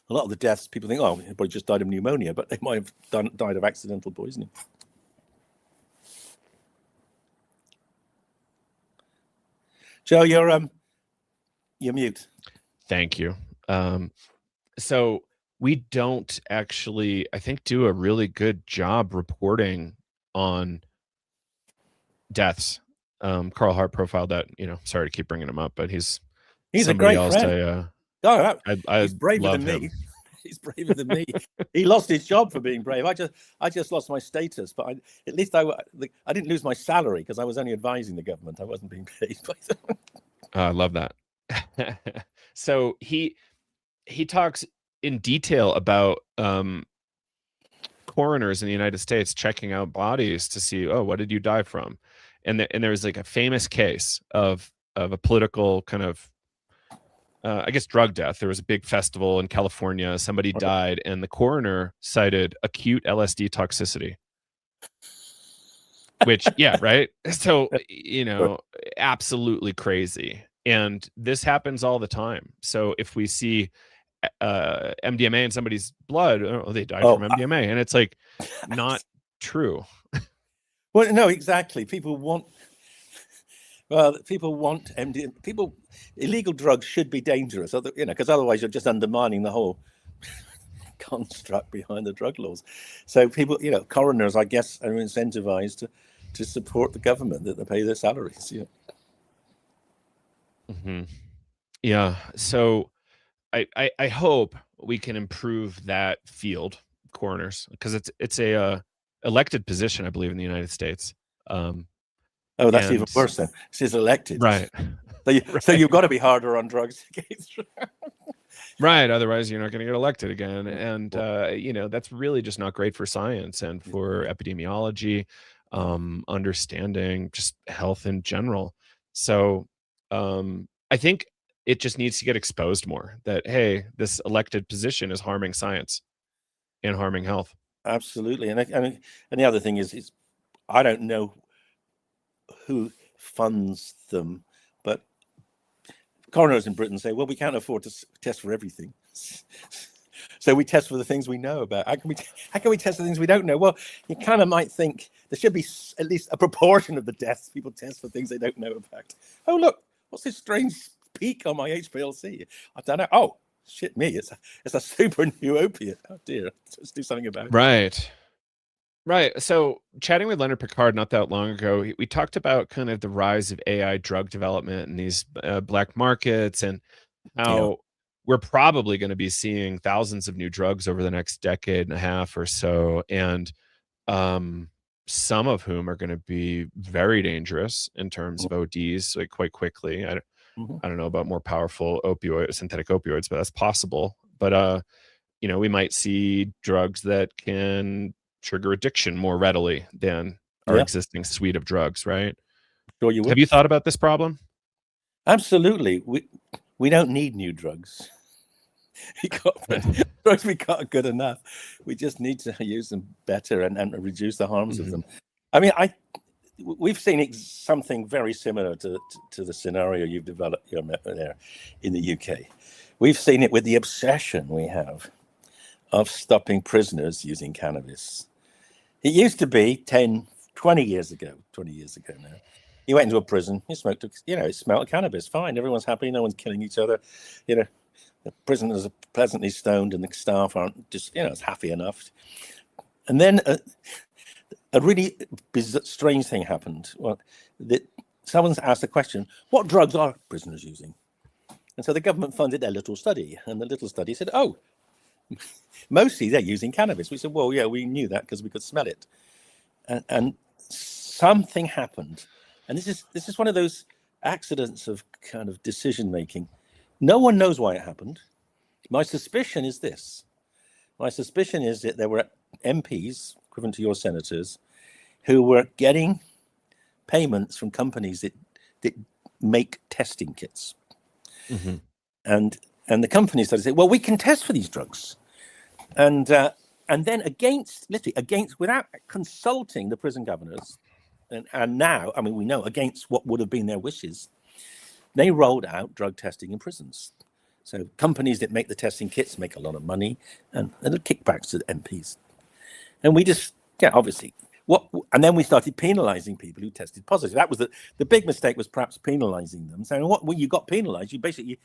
Speaker 1: A lot of the deaths, people think, oh, he probably just died of pneumonia, but they might have died of accidental poisoning. Joe, you're mute.
Speaker 2: Thank you. So we don't actually, I think, do a really good job reporting on deaths. Carl Hart profiled that. Sorry to keep bringing him up, but he's
Speaker 1: a great friend. He's braver than me. He's braver than me. He lost his job for being brave. I just lost my status, but at least I didn't lose my salary because I was only advising the government. I wasn't being paid.
Speaker 2: I love that. So he talks in detail about coroners in the United States checking out bodies to see, oh, what did you die from? And there was like a famous case of a political kind of I guess, drug death. There was a big festival in California. Somebody died, and the coroner cited acute LSD toxicity. Which, yeah, right. So, absolutely crazy. And this happens all the time. So if we see MDMA in somebody's blood, oh, they died from MDMA, and it's like not true.
Speaker 1: Well, no, exactly. People want MDMA. Illegal drugs should be dangerous, because otherwise you're just undermining the whole construct behind the drug laws. So people, coroners, I guess, are incentivized to support the government, that they pay their salaries.
Speaker 2: Mm-hmm. Yeah. So I hope we can improve that field, coroners, because it's a elected position, I believe, in the United States.
Speaker 1: That's even worse then. She's elected.
Speaker 2: Right.
Speaker 1: So you've got to be harder on drugs to get through.
Speaker 2: Right. Otherwise, you're not going to get elected again. And, that's really just not great for science and for epidemiology, understanding just health in general. So I think it just needs to get exposed more that, hey, this elected position is harming science and harming health.
Speaker 1: Absolutely. And the other thing is I don't know who funds them, but coroners in Britain say, well, we can't afford to test for everything. So we test for the things we know about. How can we test the things we don't know? Well, you kind of might think there should be at least a proportion of the deaths people test for things they don't know about. Oh, look, what's this strange peak on my HPLC? I don't know. Oh, shit me, it's a super new opiate. Oh dear, let's do something about it.
Speaker 2: Right. So chatting with Leonard Picard not that long ago, we talked about kind of the rise of AI drug development and these black markets, and how we're probably going to be seeing thousands of new drugs over the next decade and a half or so. And some of whom are going to be very dangerous in terms of ODs, like quite quickly. I don't know about more powerful synthetic opioids, but that's possible. But, we might see drugs that can trigger addiction more readily than our existing suite of drugs, right?
Speaker 1: Sure you would.
Speaker 2: Have you thought about this problem?
Speaker 1: Absolutely. We don't need new drugs. Drugs we got are good enough. We just need to use them better and reduce the harms of them. I mean, we've seen something very similar to the scenario you've developed there in the UK. We've seen it with the obsession we have of stopping prisoners using cannabis. It used to be 20 years ago now. You went into a prison, you smoked, it smelled of cannabis, fine, everyone's happy, no one's killing each other, the prisoners are pleasantly stoned and the staff aren't just, it's happy enough. And then a really strange thing happened. Well, someone's asked the question, what drugs are prisoners using? And so the government funded their little study, and the little study said, oh, mostly they're using cannabis. We said, well, yeah, we knew that because we could smell it. And something happened. And this is one of those accidents of kind of decision making. No one knows why it happened. My suspicion is this. My suspicion is that there were MPs, equivalent to your senators, who were getting payments from companies that make testing kits. And the companies started to say, well, we can test for these drugs. And then without consulting the prison governors, and now, I mean, we know against what would have been their wishes, they rolled out drug testing in prisons. So companies that make the testing kits make a lot of money, and the kickbacks to the MPs. And we just, obviously, and then we started penalizing people who tested positive. That was the big mistake, was perhaps penalizing them, saying, when you got penalized, you basically,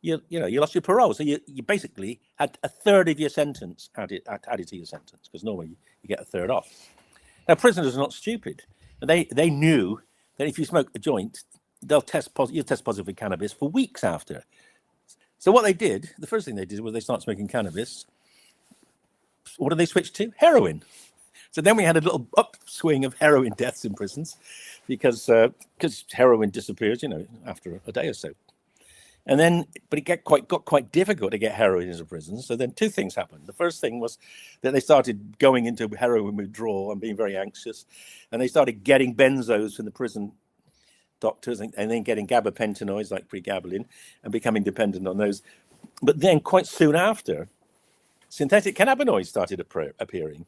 Speaker 1: you lost your parole. So you basically had a third of your sentence added to your sentence, because normally you get a third off. Now, prisoners are not stupid. They knew that if you smoke a joint, you'll test positive for cannabis for weeks after. So what they did, the first thing they did was they started smoking cannabis. What did they switch to? Heroin. So then we had a little upswing of heroin deaths in prisons because heroin disappears, after a day or so. And then, but it got quite difficult to get heroin into prisons. So then two things happened. The first thing was that they started going into heroin withdrawal and being very anxious. And they started getting benzos from the prison doctors, and then getting gabapentinoids like pregabalin and becoming dependent on those. But then quite soon after, synthetic cannabinoids started appearing.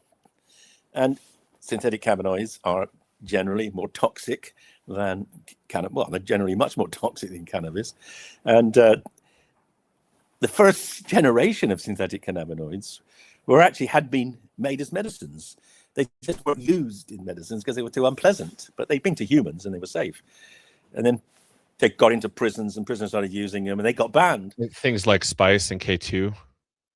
Speaker 1: And synthetic cannabinoids are generally more toxic than cannabis. Well, they're generally much more toxic than cannabis. And the first generation of synthetic cannabinoids had been made as medicines. They just weren't used in medicines because they were too unpleasant, but they'd been to humans and they were safe. And then they got into prisons and prisoners started using them and they got banned.
Speaker 2: Things like spice and K2.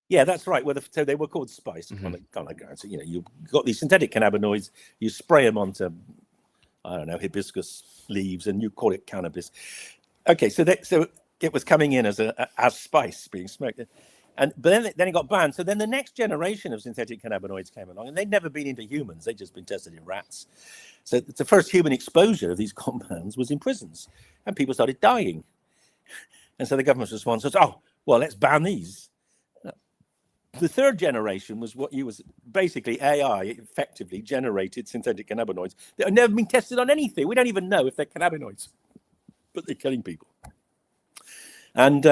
Speaker 1: Yeah, that's right. Well, so they were called spice. So, you got these synthetic cannabinoids, you spray them onto, I don't know, hibiscus leaves, and you call it cannabis. Okay, so it was coming in as spice being smoked, but then it got banned. So then the next generation of synthetic cannabinoids came along, and they'd never been into humans; they'd just been tested in rats. So the first human exposure of these compounds was in prisons, and people started dying. And so the government's response was, "Oh, well, let's ban these." The third generation was basically AI effectively generated synthetic cannabinoids that have never been tested on anything. We don't even know if they're cannabinoids, but they're killing people. And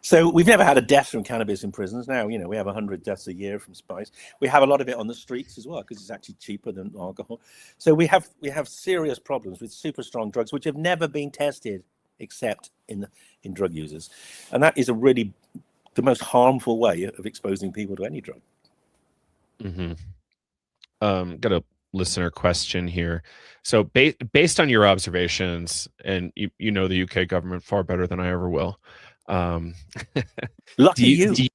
Speaker 1: so we've never had a death from cannabis in prisons. Now, we have 100 deaths a year from spice. We have a lot of it on the streets as well because it's actually cheaper than alcohol. So we have serious problems with super strong drugs which have never been tested except in drug users, and that is the most harmful way of exposing people to any drug.
Speaker 2: Got a listener question here. So based on your observations, and you know the UK government far better than I ever will.
Speaker 1: Lucky you.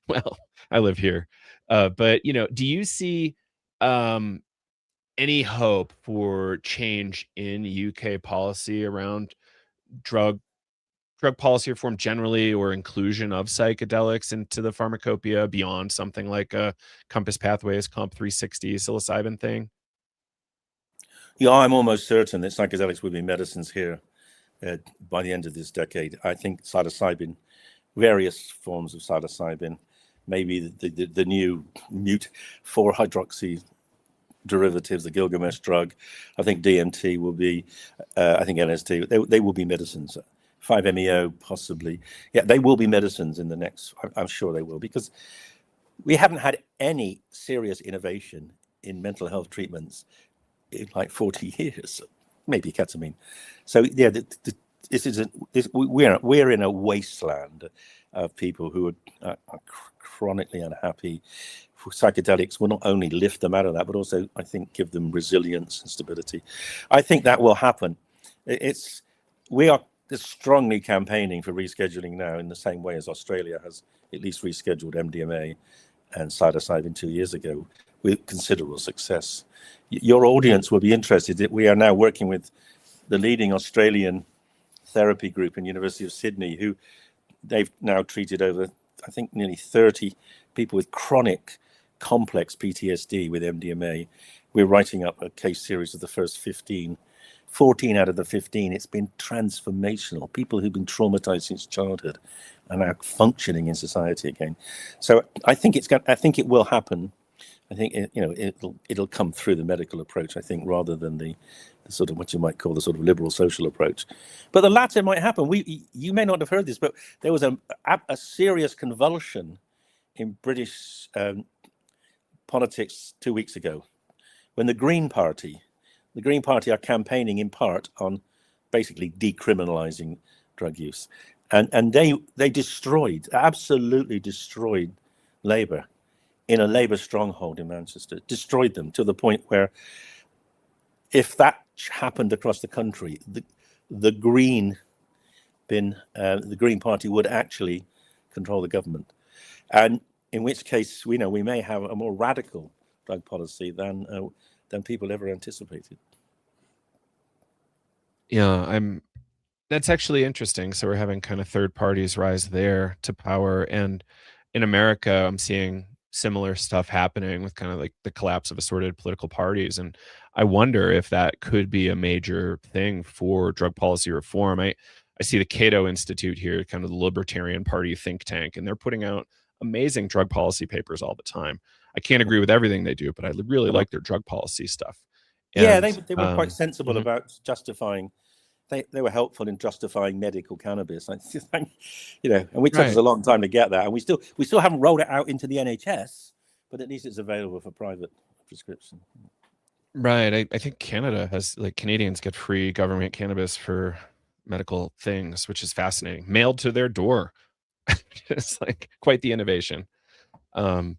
Speaker 2: Well, I live here. But do you see any hope for change in UK policy around drug policy reform generally, or inclusion of psychedelics into the pharmacopoeia beyond something like a Compass Pathways, Comp 360 psilocybin thing?
Speaker 1: Yeah, I'm almost certain that psychedelics will be medicines here by the end of this decade. I think psilocybin, various forms of psilocybin, maybe the new mute 4-hydroxy derivatives, the Gilgamesh drug. I think DMT will be, I think LSD, they will be medicines. 5-MeO, possibly. Yeah, they will be medicines in the next, I'm sure they will, because we haven't had any serious innovation in mental health treatments in like 40 years, maybe ketamine. So yeah, we're in a wasteland of people who are chronically unhappy. Psychedelics will not only lift them out of that, but also, I think, give them resilience and stability. I think that will happen. We are strongly campaigning for rescheduling now in the same way as Australia has at least rescheduled MDMA and psilocybin 2 years ago with considerable success. Your audience will be interested that we are now working with the leading Australian therapy group in University of Sydney, who they've now treated over, I think, nearly 30 people with chronic complex PTSD with MDMA. We're writing up a case series of the first 14 out of the 15, it's been transformational. People who've been traumatized since childhood are now functioning in society again. So I think it will happen. I think it'll come through the medical approach, I think, rather than the sort of what you might call the sort of liberal social approach. But the latter might happen. You may not have heard this, but there was a serious convulsion in British politics 2 weeks ago when the Green Party are campaigning in part on basically decriminalizing drug use. And they absolutely destroyed Labour in a Labour stronghold in Manchester, destroyed them to the point where if that happened across the country, the Green Party would actually control the government. And in which case, we may have a more radical drug policy than people ever anticipated.
Speaker 2: Yeah, that's actually interesting. So we're having kind of third parties rise there to power. And in America, I'm seeing similar stuff happening with kind of like the collapse of assorted political parties. And I wonder if that could be a major thing for drug policy reform. I see the Cato Institute here, kind of the Libertarian Party think tank, and they're putting out amazing drug policy papers all the time. I can't agree with everything they do, but I really like their drug policy stuff.
Speaker 1: Yeah,
Speaker 2: And
Speaker 1: they were quite sensible
Speaker 2: mhm.
Speaker 1: about justifying. They were helpful in justifying medical cannabis. You know, and we took us
Speaker 2: Right.
Speaker 1: a long time to get that, and we still haven't rolled it out into the NHS, but at least it's available for private prescription.
Speaker 2: Right. I think Canada has, like, Canadians get free government cannabis for medical things, which is fascinating. Mailed to their door. It's like quite the innovation. Um,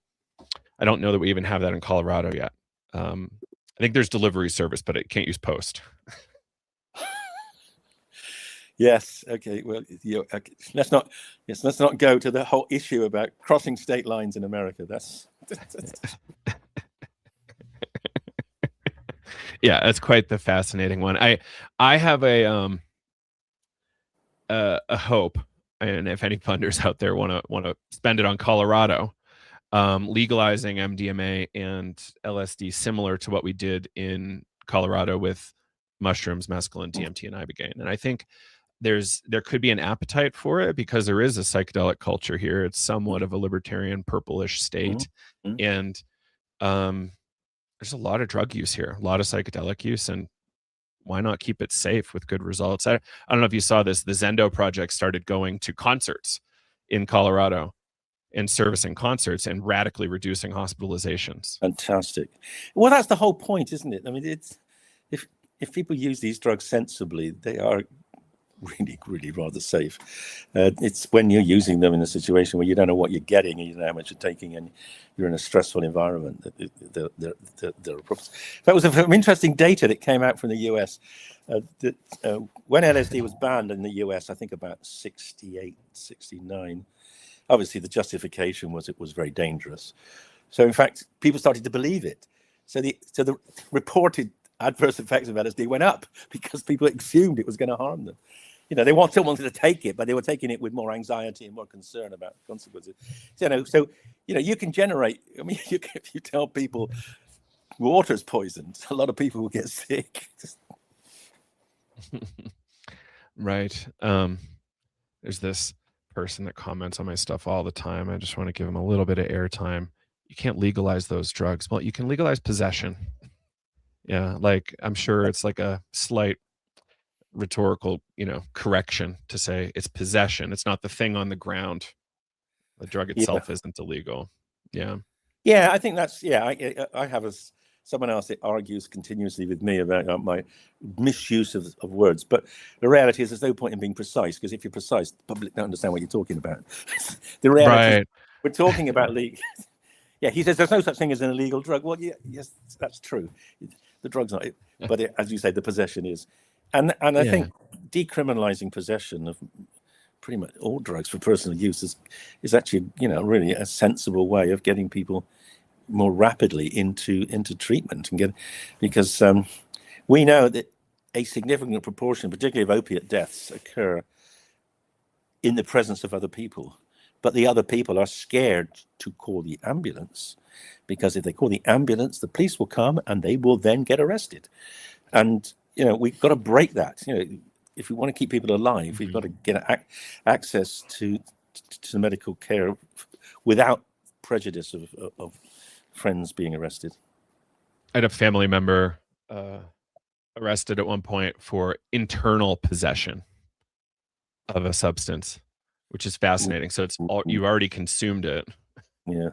Speaker 2: I don't know that we even have that in Colorado yet. I think there's delivery service, but it can't use post.
Speaker 1: Yes. Okay. Well, okay. Let's not go to the whole issue about crossing state lines in America.
Speaker 2: Yeah, that's quite the fascinating one. I have a hope, and if any funders out there want to spend it on Colorado, legalizing MDMA and LSD, similar to what we did in Colorado with mushrooms, mescaline, DMT, and ibogaine. And I think there could be an appetite for it because there is a psychedelic culture here. It's somewhat of a libertarian purplish state, and there's a lot of drug use here, a lot of psychedelic use, and why not keep it safe with good results? I don't know if you saw this. The Zendo project started going to concerts in Colorado and servicing concerts and radically reducing hospitalizations.
Speaker 1: Fantastic. Well, that's the whole point, isn't it? I mean, it's if people use these drugs sensibly, they are really rather safe. It's when you're using them in a situation where you don't know what you're getting and you don't know how much you're taking, and you're in a stressful environment. There are problems. That was some interesting data that came out from the US. That when LSD was banned in the US, I think about 68, 69. Obviously, the justification was it was very dangerous. So, in fact, people started to believe it. So the reported adverse effects of LSD went up because people assumed it was going to harm them. You know, they still wanted to take it, but they were taking it with more anxiety and more concern about consequences. So you can generate. I mean, if you tell people water's poisoned, a lot of people will get sick.
Speaker 2: Right. There's this person that comments on my stuff all the time. I just want to give him a little bit of airtime. You can't legalize those drugs. Well, you can legalize possession. Yeah, like I'm sure it's like a slight rhetorical, correction to say it's possession. It's not the thing on the ground. The drug itself isn't illegal. Yeah.
Speaker 1: Yeah, I think that's I have someone else that argues continuously with me about my misuse of words, but the reality is there's no point in being precise, because if you're precise, the public don't understand what you're talking about. The reality is we're talking about legal. Yeah, he says there's no such thing as an illegal drug. Well, yes, that's true. The drug's not, but as you say, the possession is, and I think decriminalizing possession of pretty much all drugs for personal use is actually really a sensible way of getting people more rapidly into treatment because we know that a significant proportion, particularly of opiate deaths, occur in the presence of other people, but the other people are scared to call the ambulance, because if they call the ambulance, the police will come and they will then get arrested. And we've got to break that. If we want to keep people alive, we've got to get access to medical care without prejudice of friends being arrested.
Speaker 2: I had a family member arrested at one point for internal possession of a substance, which is fascinating. So it's you've already consumed it.
Speaker 1: Yeah,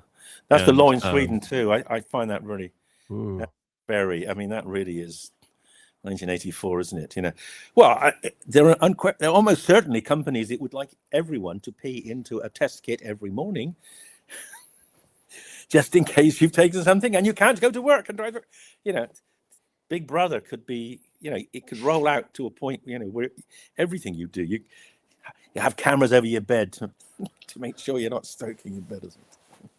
Speaker 1: that's the law in Sweden too. I find that really very. I mean, that really is 1984, isn't it? Well, there are almost certainly companies that would like everyone to pay into a test kit every morning, just in case you've taken something and you can't go to work and drive. Big Brother could be, it could roll out to a point, where everything you do, you have cameras over your bed to make sure you're not stoking in bed or something.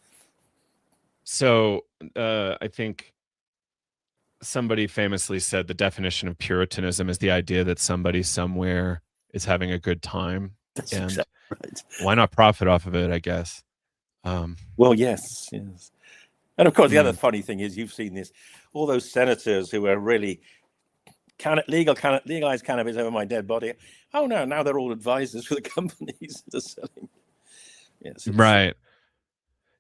Speaker 2: So I think somebody famously said the definition of Puritanism is the idea that somebody somewhere is having a good time.
Speaker 1: That's
Speaker 2: and
Speaker 1: exactly right.
Speaker 2: Why not profit off of it, I guess.
Speaker 1: Well, yes. And of course, the other funny thing is, you've seen this, all those senators who are really legalize cannabis over my dead body. Oh no, now they're all advisors for the companies that are selling. Yes,
Speaker 2: right.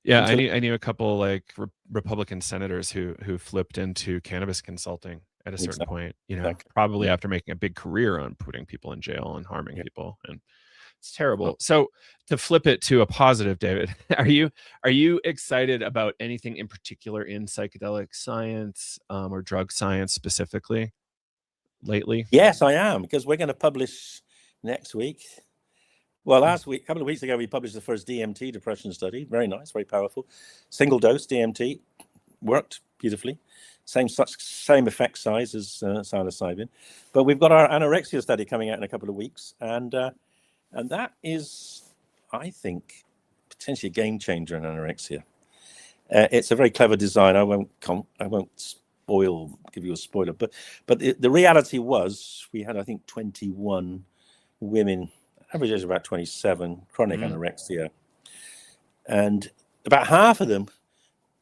Speaker 2: Yeah, I knew a couple like Republican senators who flipped into cannabis consulting at a certain
Speaker 1: Exactly.
Speaker 2: point, you know,
Speaker 1: Exactly.
Speaker 2: probably after making a big career on putting people in jail and harming people. And it's terrible.
Speaker 1: Oh.
Speaker 2: So to flip it to a positive, David, are you excited about anything in particular in psychedelic science or drug science specifically lately?
Speaker 1: Yes, I am, because we're going to publish next week. Well, last week, a couple of weeks ago, we published the first DMT depression study. Very nice, very powerful. Single dose DMT worked beautifully. Same effect size as psilocybin. But we've got our anorexia study coming out in a couple of weeks, and that is, I think, potentially a game changer in anorexia. It's a very clever design. I won't give you a spoiler, but the reality was we had, I think, 21 women, average age about 27, chronic anorexia, and about half of them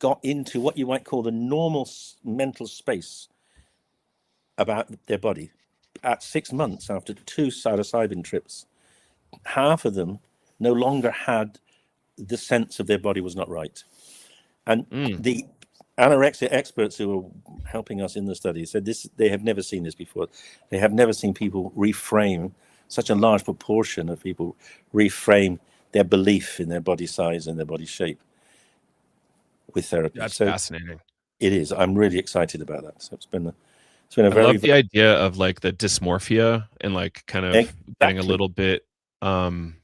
Speaker 1: got into what you might call the normal mental space about their body at 6 months after 2 psilocybin trips. Half of them no longer had the sense of their body was not right. And the anorexia experts who were helping us in the study said they have never seen this before. They have never seen people reframe, such a large proportion of people reframe their belief in their body size and their body shape with therapy.
Speaker 2: That's fascinating.
Speaker 1: It is. I'm really excited about that. So it's been a
Speaker 2: I love the idea of like the dysmorphia and like kind of getting a little bit numeric,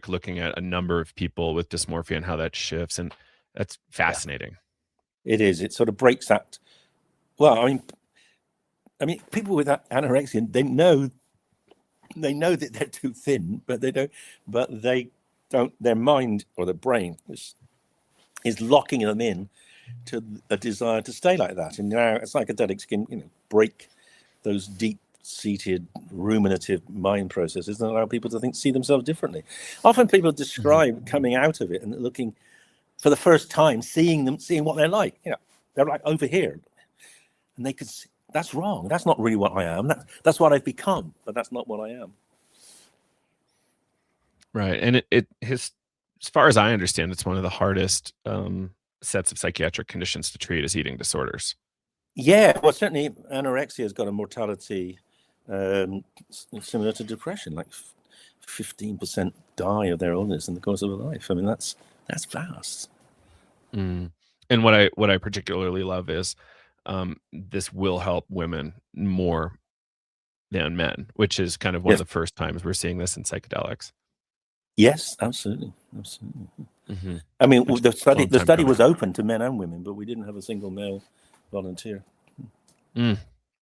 Speaker 2: looking at a number of people with dysmorphia and how that shifts. And that's fascinating.
Speaker 1: Yeah. It is. It sort of breaks that. Well, I mean, people with anorexia, they know that they're too thin, but they don't, their mind or their brain is locking them in to a desire to stay like that. And now psychedelics can, break those deep-seated ruminative mind processes and allow people to see themselves differently. Often people describe coming out of it and looking for the first time, seeing what they're like. They're like over here, and they could see, that's wrong. That's not really what I am. That's what I've become, but that's not what I am.
Speaker 2: Right, and as far as I understand, it's one of the hardest sets of psychiatric conditions to treat is eating disorders.
Speaker 1: Yeah, well, certainly anorexia has got a mortality similar to depression, like 15% die of their illness in the course of a life. I mean, that's fast.
Speaker 2: And what I particularly love is this will help women more than men, which is kind of one of the first times we're seeing this in psychedelics.
Speaker 1: Yes, absolutely. I mean, the study was open to men and women, but we didn't have a single male volunteer.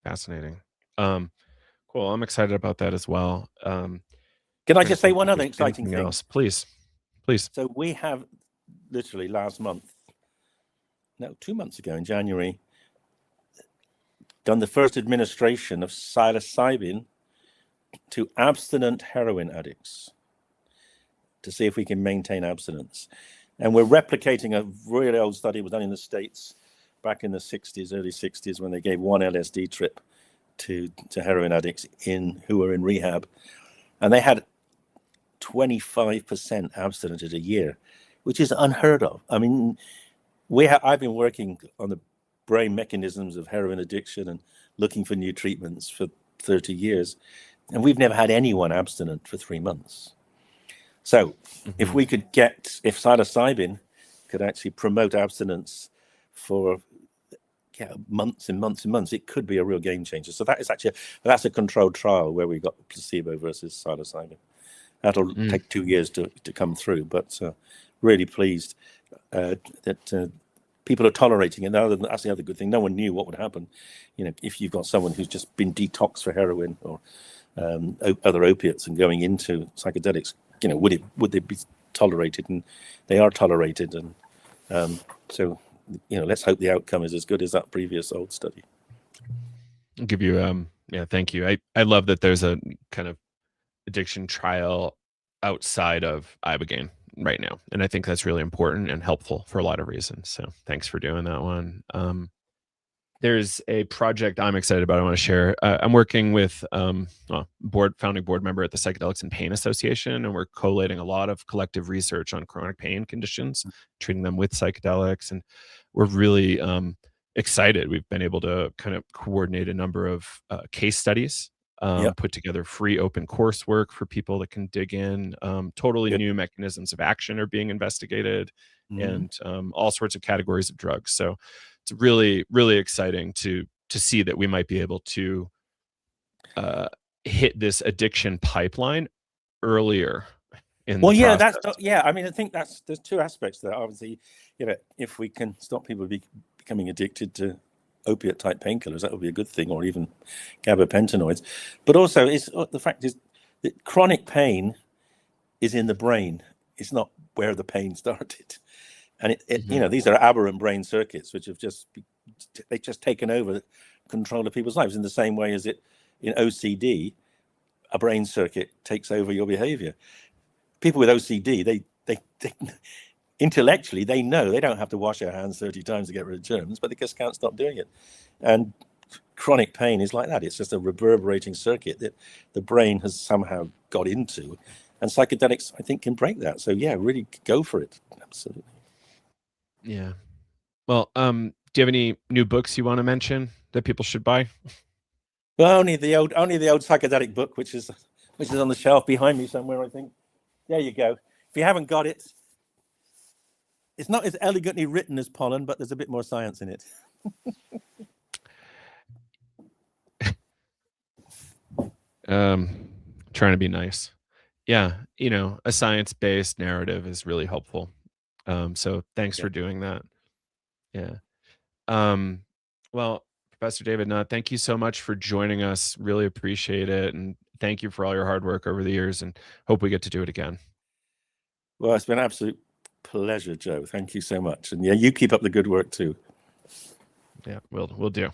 Speaker 2: Fascinating. Cool. I'm excited about that as well.
Speaker 1: Can I just say one other exciting thing?
Speaker 2: Else? Please.
Speaker 1: So we have literally 2 months ago in January, done the first administration of psilocybin to abstinent heroin addicts to see if we can maintain abstinence. And we're replicating a really old study was done in the States back in the early 60s, when they gave one LSD trip to heroin addicts who were in rehab. And they had 25% abstinence a year, which is unheard of. I mean, I've been working on the brain mechanisms of heroin addiction and looking for new treatments for 30 years, and we've never had anyone abstinent for 3 months. So if psilocybin could actually promote abstinence for months and months and months, it could be a real game changer. So that's a controlled trial where we got placebo versus psilocybin. That'll take 2 years to come through, but really pleased that people are tolerating it. That's the other good thing. No one knew what would happen. If you've got someone who's just been detoxed for heroin or other opiates and going into psychedelics, would they be tolerated? And they are tolerated. And so, let's hope the outcome is as good as that previous old study.
Speaker 2: I'll give you, thank you. I love that there's a kind of addiction trial outside of Ibogaine right now. And I think that's really important and helpful for a lot of reasons. So thanks for doing that one. There's a project I'm excited about. I want to share. I'm working with founding board member at the Psychedelics and Pain Association, and we're collating a lot of collective research on chronic pain conditions, treating them with psychedelics. And we're really excited. We've been able to kind of coordinate a number of case studies, put together free open coursework for people that can dig in. Totally new mechanisms of action are being investigated, and all sorts of categories of drugs. So it's really, really exciting to see that we might be able to hit this addiction pipeline earlier in the process.
Speaker 1: I mean, I think there's two aspects there. Obviously, if we can stop people becoming addicted to opiate type painkillers, that would be a good thing, or even gabapentinoids. But also, the fact is that chronic pain is in the brain. It's not where the pain started. And these are aberrant brain circuits which have just taken over control of people's lives, in the same way as in OCD, a brain circuit takes over your behavior. People with OCD, they intellectually, they know they don't have to wash their hands 30 times to get rid of germs, but they just can't stop doing it. And chronic pain is like that. It's just a reverberating circuit that the brain has somehow got into. And psychedelics, I think, can break that. So yeah, really go for it. Absolutely.
Speaker 2: Yeah. Well, do you have any new books you want to mention that people should buy?
Speaker 1: Well, only the old psychedelic book, which is on the shelf behind me somewhere, I think. There you go. If you haven't got it, it's not as elegantly written as Pollen, but there's a bit more science in it.
Speaker 2: Trying to be nice. Yeah, a science-based narrative is really helpful. So thanks for doing that. Yeah. Well, Professor David Nutt, thank you so much for joining us. Really appreciate it. And thank you for all your hard work over the years, and hope we get to do it again.
Speaker 1: Well, it's been an absolute pleasure, Joe. Thank you so much. And yeah, you keep up the good work too.
Speaker 2: Yeah, we'll do.